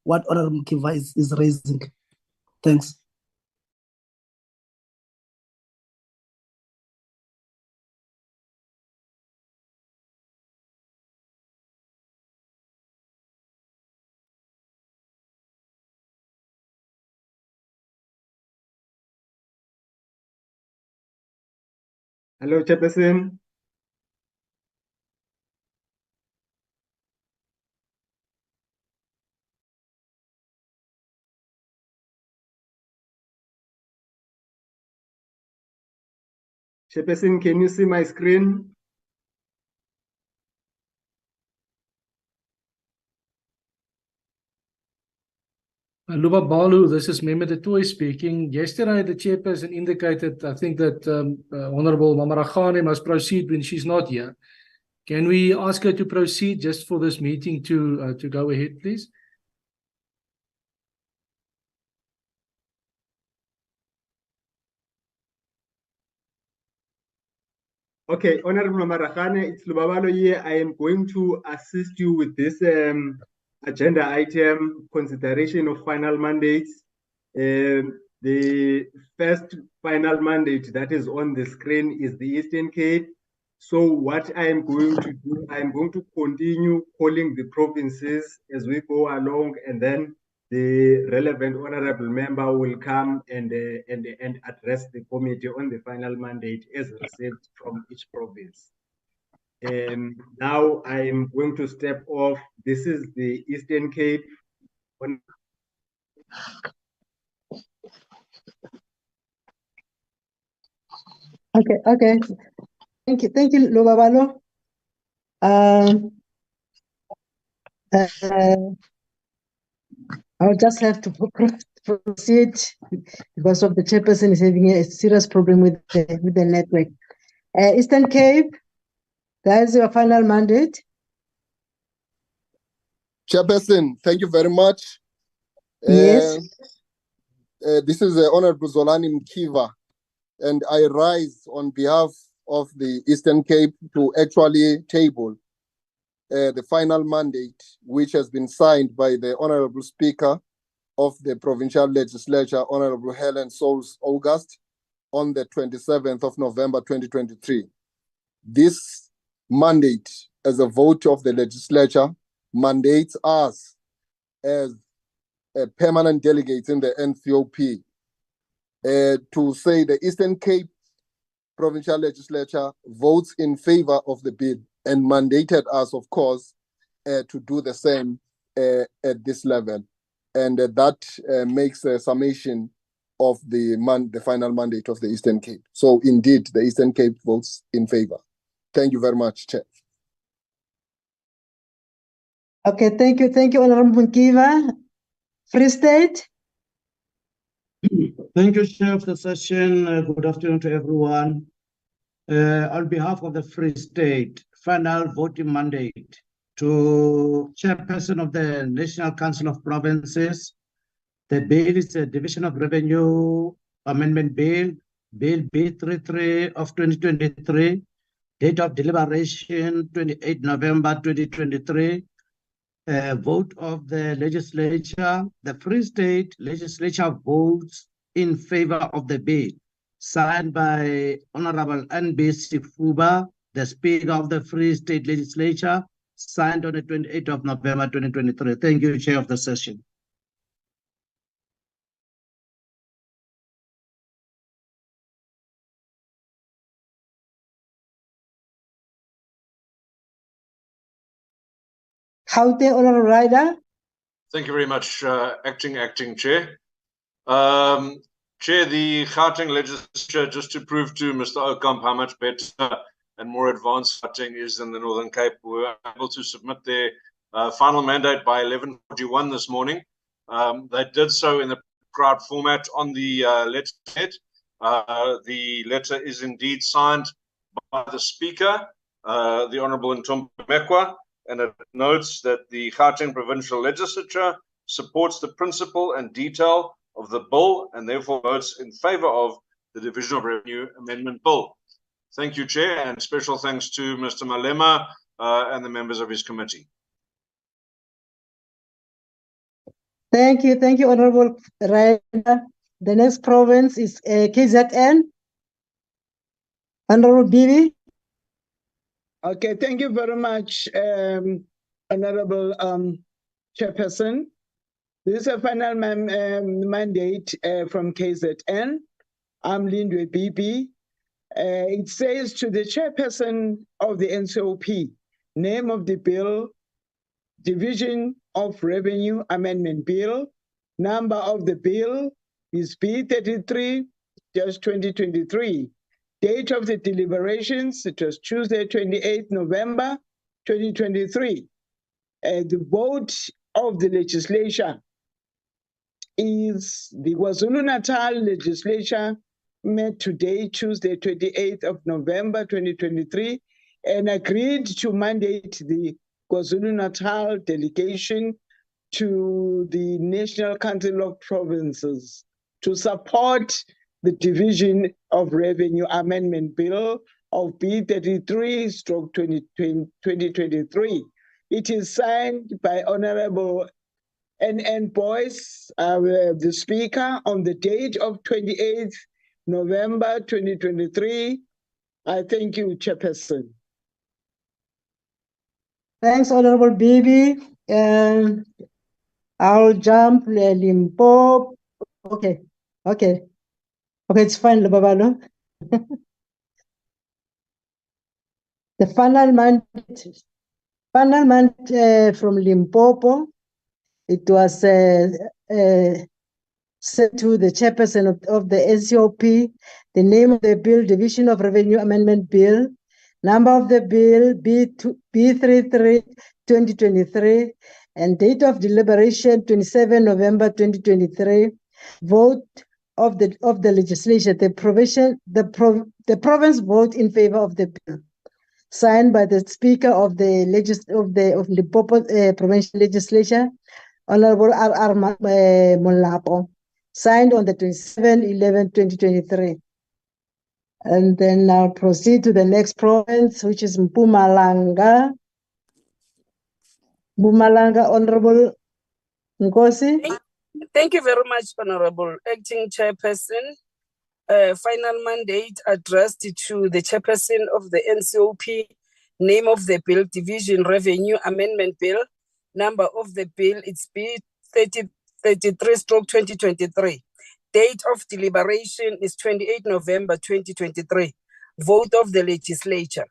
what Honorable Kiva is raising. Thanks. Hello, Chairperson. Chairperson, can you see my screen? Luba Balu, this is Mehmet Etoy speaking. Yesterday, the chairperson indicated, I think, that Honorable Mamarakhane must proceed when she's not here. Can we ask her to proceed just for this meeting to go ahead, please? Okay, Honorable Mamarakhane, it's Lubabalo here. I am going to assist you with this agenda item, consideration of final mandates. The first final mandate that is on the screen is the Eastern Cape. So what I am going to do, I am going to continue calling the provinces as we go along, and then the relevant honorable member will come and address the committee on the final mandate as received from each province. Now I am going to step off. This is the Eastern Cape. Okay. Thank you, Lobabalo. I'll just have to proceed because of the chairperson is having a serious problem with the network. Eastern Cape, that is your final mandate. Chairperson, thank you very much. Yes. This is Honorable Zolani Mkiva, and I rise on behalf of the Eastern Cape to actually table the final mandate, which has been signed by the Honorable Speaker of the Provincial Legislature, Honorable Helen Souls August, on the 27th of November 2023. This mandate, as a vote of the legislature, mandates us as permanent delegates in the NCOP to say the Eastern Cape Provincial Legislature votes in favor of the bill and mandated us, of course, to do the same at this level. And that makes a summation of the final mandate of the Eastern Cape. So indeed, the Eastern Cape votes in favor. Thank you very much, Chair. Okay, thank you, Honorable Mkiva. Free State. Thank you, Chair of the session. Good afternoon to everyone. On behalf of the Free State, final voting mandate to Chairperson of the National Council of Provinces. The bill is a Division of Revenue Amendment Bill, Bill B33 of 2023, date of deliberation 28 November 2023. Vote of the legislature. The Free State legislature votes in favor of the bill, signed by Honorable N.B. Sifuba, the Speaker of the Free State legislature, signed on the 28th of November 2023. Thank you, Chair of the session. Gauteng, Honorable Rider. Thank you very much, Acting Chair. Chair, the Gauteng legislature, just to prove to Mr. Okamp how much better and more advanced Gauteng is than the Northern Cape, were able to submit their final mandate by 11:41 this morning. They did so in the crowd format on the letterhead. The letter is indeed signed by the Speaker, the Honourable Ntombi Mekwa, and it notes that the Gauteng Provincial Legislature supports the principle and detail of the bill and therefore votes in favour of the Division of Revenue Amendment Bill. Thank you, Chair, and special thanks to Mr. Malema and the members of his committee. Thank you, Honorable Rider. The next province is KZN. Honorable Bibi. Okay, thank you very much, Honorable Chairperson. This is a final mandate from KZN. I'm Lindwe Bibi. It says to the Chairperson of the NCOP, name of the bill, Division of Revenue Amendment Bill. Number of the bill is B33-2023. Date of the deliberations, it was Tuesday, 28 November 2023. The vote of the legislature is the KwaZulu-Natal legislature met today, Tuesday, 28th of November 2023, and agreed to mandate the KwaZulu-Natal delegation to the National Council of Provinces to support the Division of Revenue Amendment Bill of B33/2023. It is signed by Honorable N.N. Boyce, the Speaker, on the date of 28th November 2023. I thank you, Chairperson. Thanks, Honorable Bibi. I'll jump Limpopo. Okay, it's fine, Babalo. The final mandate from Limpopo. It was sent to the chairperson of the NCOP, the name of the bill, Division of Revenue Amendment Bill, number of the bill B33-2023, and date of deliberation 27 November 2023. Vote of the legislature. The province vote in favor of the bill. Signed by the Speaker of the Provincial Legislature, Honorable R.R. Molapo, signed on the 27/11/2023. And then I'll proceed to the next province, which is Mpumalanga. Mpumalanga, Honorable Nkosi. Thank you very much, Honorable Acting Chairperson. Final mandate addressed to the Chairperson of the NCOP, name of the bill, Division Revenue Amendment Bill, number of the bill, it's B33/2023. Date of deliberation is 28 November 2023. Vote of the legislature.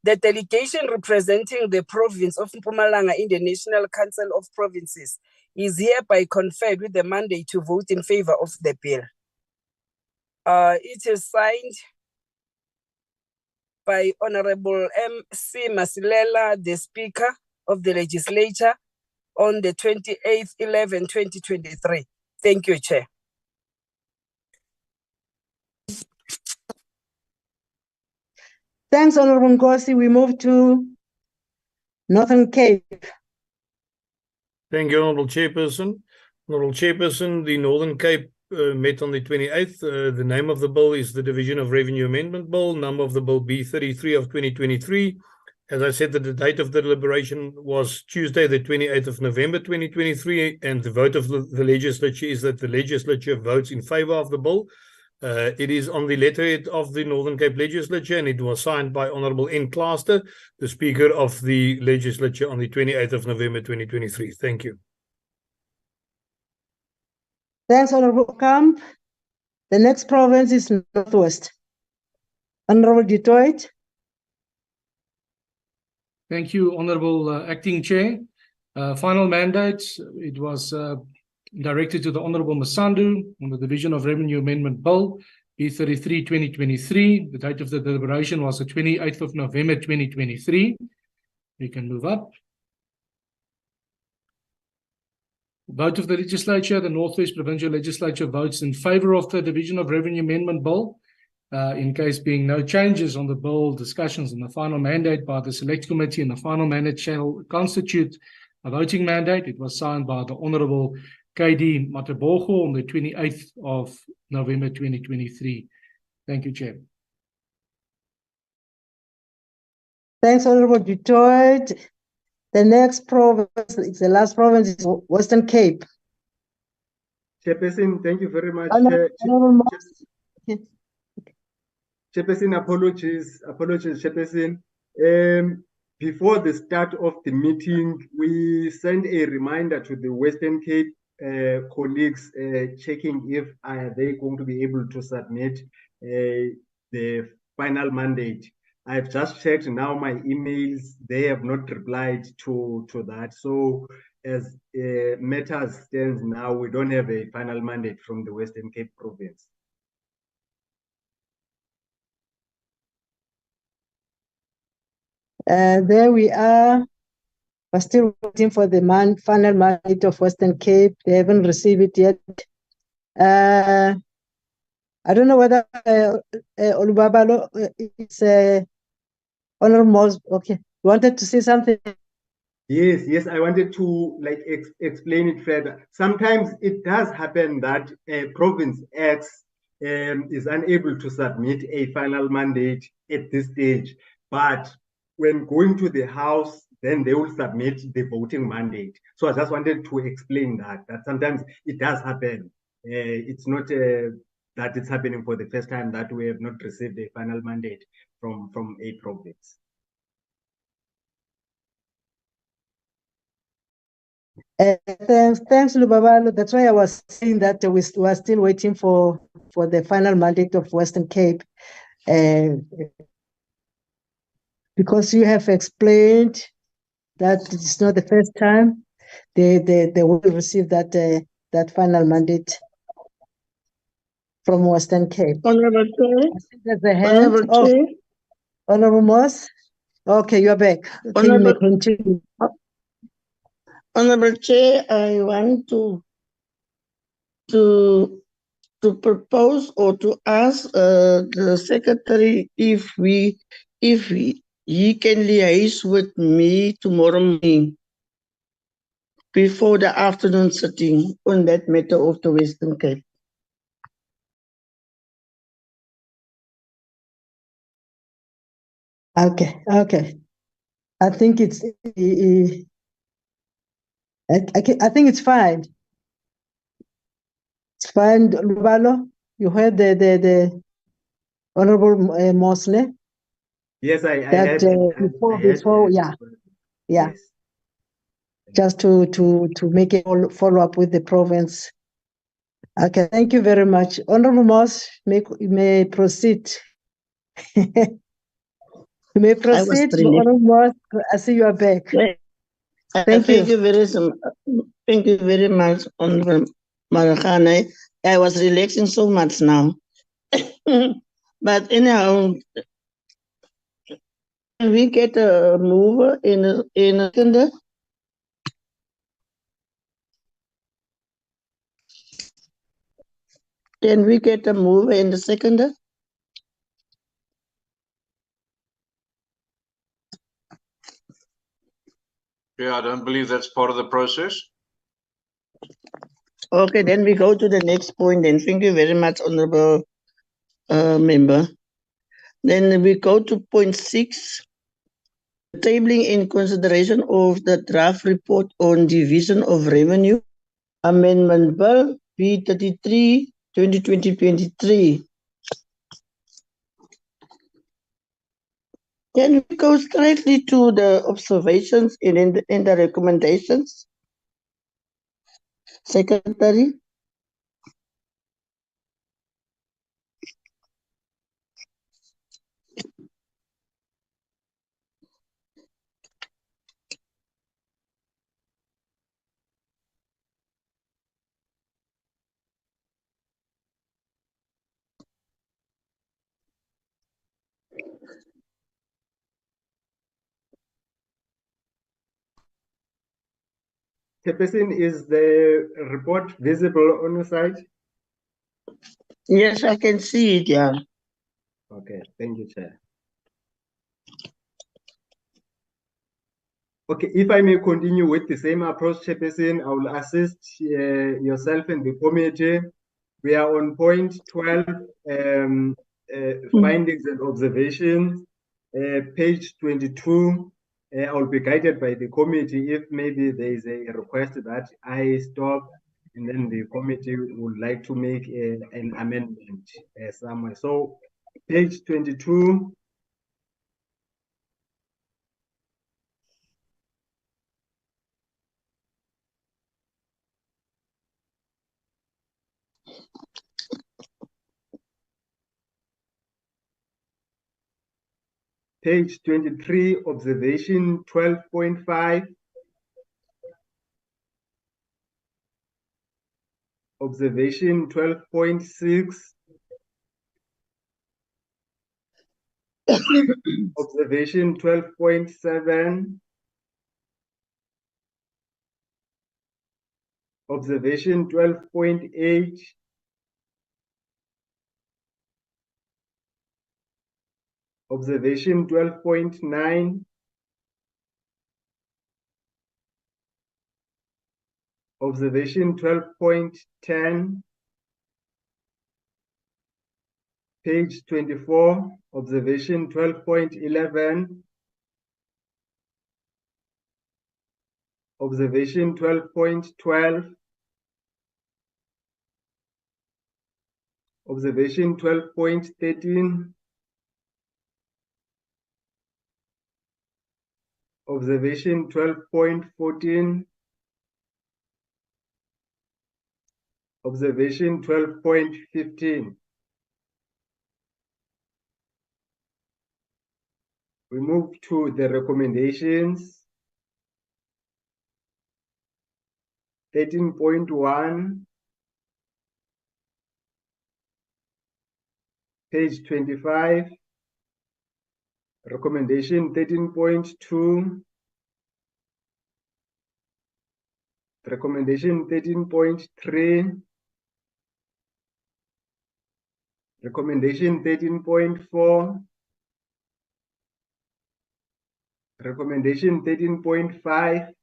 The delegation representing the province of Mpumalanga in the National Council of Provinces is hereby conferred with the mandate to vote in favor of the bill. It is signed by Honorable M.C. Masilela, the Speaker of the Legislature, on the 28/11/2023. Thank you, Chair. Thanks, Honorable Nkosi. We move to Northern Cape. Thank you, Honorable Chairperson. Honorable Chairperson, the Northern Cape met on the 28th. The name of the bill is the Division of Revenue Amendment Bill, number of the bill B33 of 2023. As I said, the date of the deliberation was Tuesday, the 28th of November 2023, and the vote of the legislature is that the legislature votes in favor of the bill. It is on the letterhead of the Northern Cape Legislature, and it was signed by Honorable N. Claster, the Speaker of the Legislature, on the 28th of November 2023. Thank you. Thanks, Honorable Camp. The next province is Northwest. Honorable Detroit. Thank you, Honorable Acting Chair. Final mandates, it was directed to the Honorable Masandu on the Division of Revenue Amendment Bill, B33/2023. The date of the deliberation was the 28th of November 2023. We can move up. Vote of the legislature. The Northwest Provincial Legislature votes in favor of the Division of Revenue Amendment Bill. In case being no changes on the bill, discussions on the final mandate by the Select Committee and the final mandate shall constitute a voting mandate. It was signed by the Honorable K.D. Matabogo on the 28th of November 2023. Thank you, Chair. Thanks, Honorable Detroit. The next province, it's the last province, is Western Cape. Chairperson, thank you very much. Chairperson, apologies, Chairperson. Before the start of the meeting, we sent a reminder to the Western Cape colleagues checking if they're going to be able to submit the final mandate. I've just checked now my emails, they have not replied to that. So as matters stands now, we don't have a final mandate from the Western Cape province. There we are. We're still waiting for the final mandate of Western Cape. They haven't received it yet. I don't know whether Olubabalo is Honorable Mos. Okay, you wanted to say something? Yes, I wanted to explain it further. Sometimes it does happen that province X is unable to submit a final mandate at this stage, but when going to the House, then they will submit the voting mandate. So I just wanted to explain that sometimes it does happen. It's not that it's happening for the first time that we have not received a final mandate from a province. Thanks, Lubabalo. That's why I was saying that we are still waiting for the final mandate of Western Cape. Because you have explained that it's not the first time they will receive that final mandate from Western Cape. Honorable Chair. I think there's a hand. Honorable Oh, Chair. Honorable Moss. Okay, you're back. Okay, you may continue. Honorable Chair, I want to propose or to ask the secretary if he can liaise with me tomorrow morning before the afternoon sitting on that matter of the Western Cape. Okay. I think it's I think it's fine. It's fine, Lubalo. You heard the Honorable Mosley. Yes, I That had before, yeah. Yes. Just to make a follow up with the province. Okay, thank you very much. Honorable Moss, you may proceed. You may proceed, Honorable Moss. I see you are back. Thank you. Thank you very much, Honorable Maragane. I was relaxing so much now. But anyhow, can we get a mover in a second? Can we get a mover in the second? Yeah, I don't believe that's part of the process. Okay, then we go to the next point. Then thank you very much, Honorable Member. Then we go to point 6, tabling in consideration of the draft report on division of revenue, Amendment Bill B33, 2020-23. Can we go straightly to the observations and in the recommendations? Secretary? Chairperson, is the report visible on your side? Yes, I can see it, yeah. Okay, thank you, Chair. Okay, if I may continue with the same approach, Chairperson, I will assist yourself and the committee. We are on point 12, findings and observations, page 22. I will be guided by the committee if maybe there is a request that I stop and then the committee would like to make an amendment somewhere. So page 22. Page 23, observation 12.5. Observation 12.6. Observation 12.7. Observation 12.8. Observation 12.9. Observation 12.10. Page 24, observation 12.11. Observation 12.12. Observation 12.13. Observation 12.14. Observation 12.15. We move to the recommendations. 13.1. Page 25. Recommendation 13.2. Recommendation 13.3. Recommendation 13.4. Recommendation 13.5.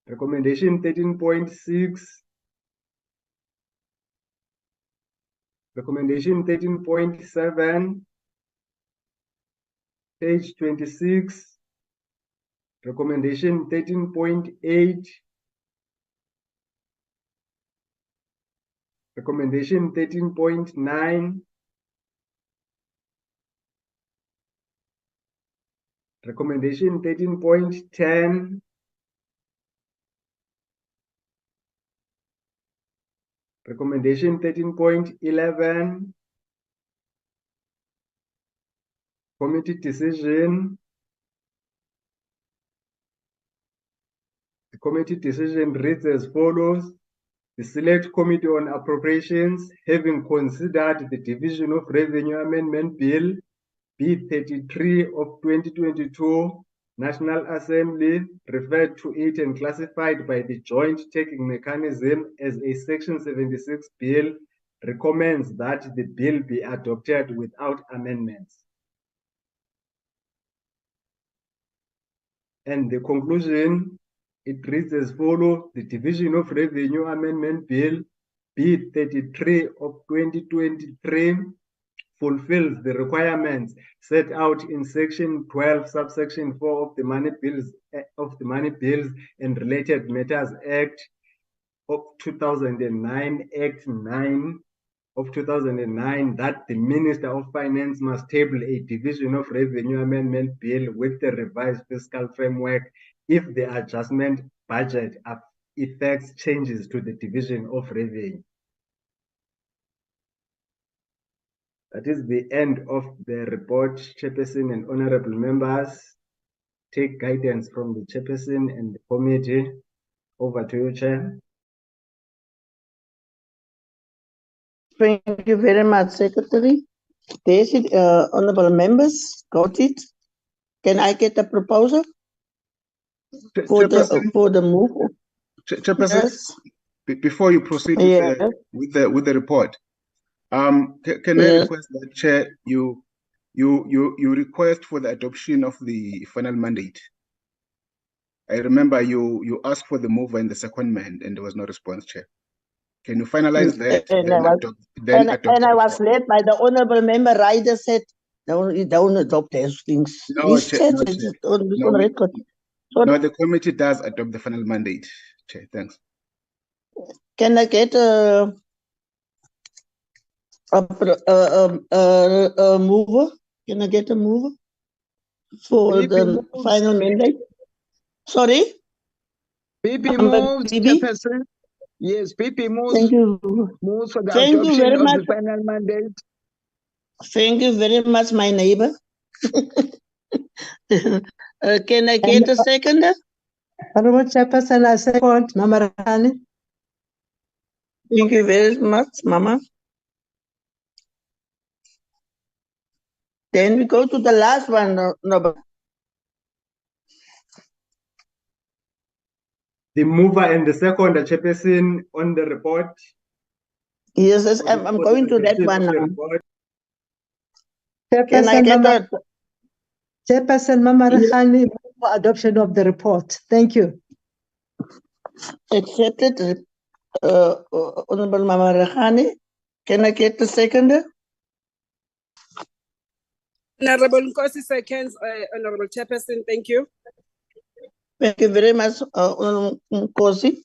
Recommendation 13.6. Recommendation 13.7. Page 26. Recommendation 13.8. Recommendation 13.9. Recommendation 13.10. Recommendation 13.11. Committee decision. The committee decision reads as follows. The Select Committee on Appropriations, having considered the Division of Revenue Amendment Bill B33 of 2022, National Assembly referred to it and classified by the Joint Taking Mechanism as a Section 76 bill, recommends that the bill be adopted without amendments. And the conclusion, it reads as follows. The Division of Revenue Amendment Bill B33 of 2023 fulfills the requirements set out in Section 12, subsection 4 of the Money Bills and Related Matters Act of 2009, Act 9 of 2009, that the Minister of Finance must table a Division of Revenue Amendment Bill with the revised fiscal framework if the adjustment budget affects changes to the Division of Revenue. That is the end of the report, Chairperson and honorable members. Take guidance from the Chairperson and the committee. Over to you, Chair. Thank you very much, Secretary. There's it, honorable members, got it. Can I get a proposal for the move? Chairperson, Yes. Before you proceed with the report, can I request that, Chair, you request for the adoption of the final mandate? I remember you asked for the mover and the secondment, and there was no response, Chair. Can you finalize that? And I was led by the honorable member. Ryder said, don't adopt those things. No, Chair, no, Chair. No, the committee does adopt the final mandate, Chair. Thanks. Can I get a mover? Can I get a mover for the final mandate? Sorry? PP moves, Chairperson. Yes, PP moves. Thank you. Moves for the Thank you adoption very of much. the final mandate. Thank you very much, my neighbor. Can I get a second? Honorable Chairperson, I second Mama Rahani. Thank you very much, Mama. Then we go to the last one, no. The mover and the second, Chairperson, on the report. Yes, I'm going to that one now. Can I get that? Chairperson Mama Rahani, for adoption of the report. Thank you. Accepted, Honorable Mama Rahani. Can I get the second? Honorable Nkosi seconds, Honorable Chairperson. Thank you. Thank you very much, Honorable Nkosi.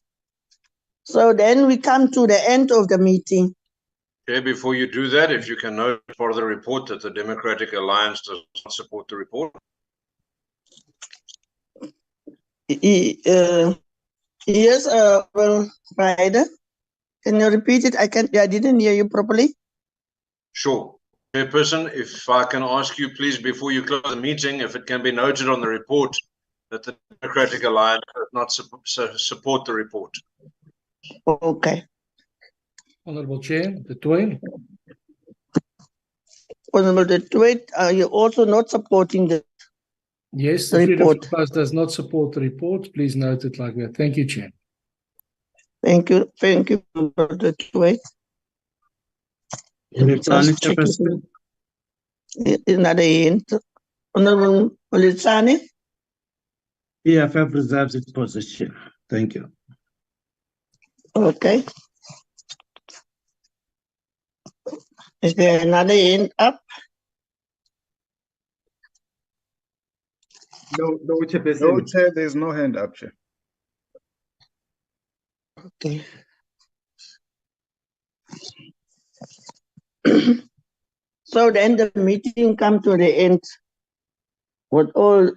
So then we come to the end of the meeting. Okay, before you do that, if you can note for the report that the Democratic Alliance does not support the report. Yes, well, Ryder, can you repeat it? I didn't hear you properly. Sure. Chairperson, if I can ask you, please, before you close the meeting, if it can be noted on the report that the Democratic Alliance does not support the report. Okay. Honorable Chair, the Twain. Honorable De Tweet, are you also not supporting the Yes, the Freedom report? Front does not support the report. Please note it like that. Thank you, Chair. Thank you, Honorable De Tweet. Just checking another hint. Honorable Politsani? EFF reserves its position. Thank you. Okay. Is there another hand up? No, Chairperson. No, Chair, there's no hand up, Chair. Okay. So then the meeting come to the end with all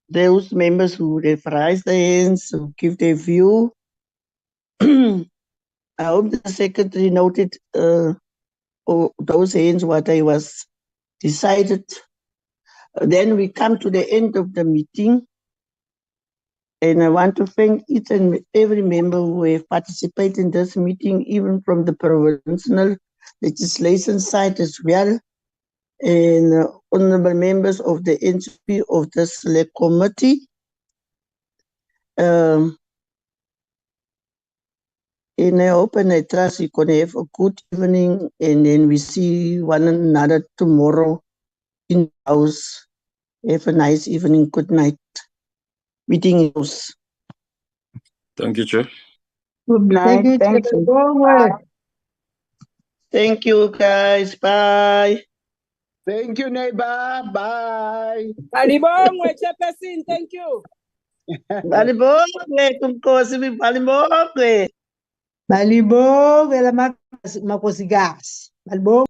those members who have raised their hands, who give their view. I hope the secretary noted those hands, what I was decided. Then we come to the end of the meeting. And I want to thank each and every member who have participated in this meeting, even from the provincial legislation side as well, and honorable members of the NCP of the select committee. And I hope and I trust you're going to have a good evening, and then we see one another tomorrow in the house. Have a nice evening. Good night. Meeting is. Thank you, Chair. Good night. Thank you. Thank you, guys. Bye. Thank you, neighbor. Bye. Alibongwe, Chairperson, thank you. Balibongwe, kumkosi balibongwe. Balibongwe la makosikazi. Balibongwe.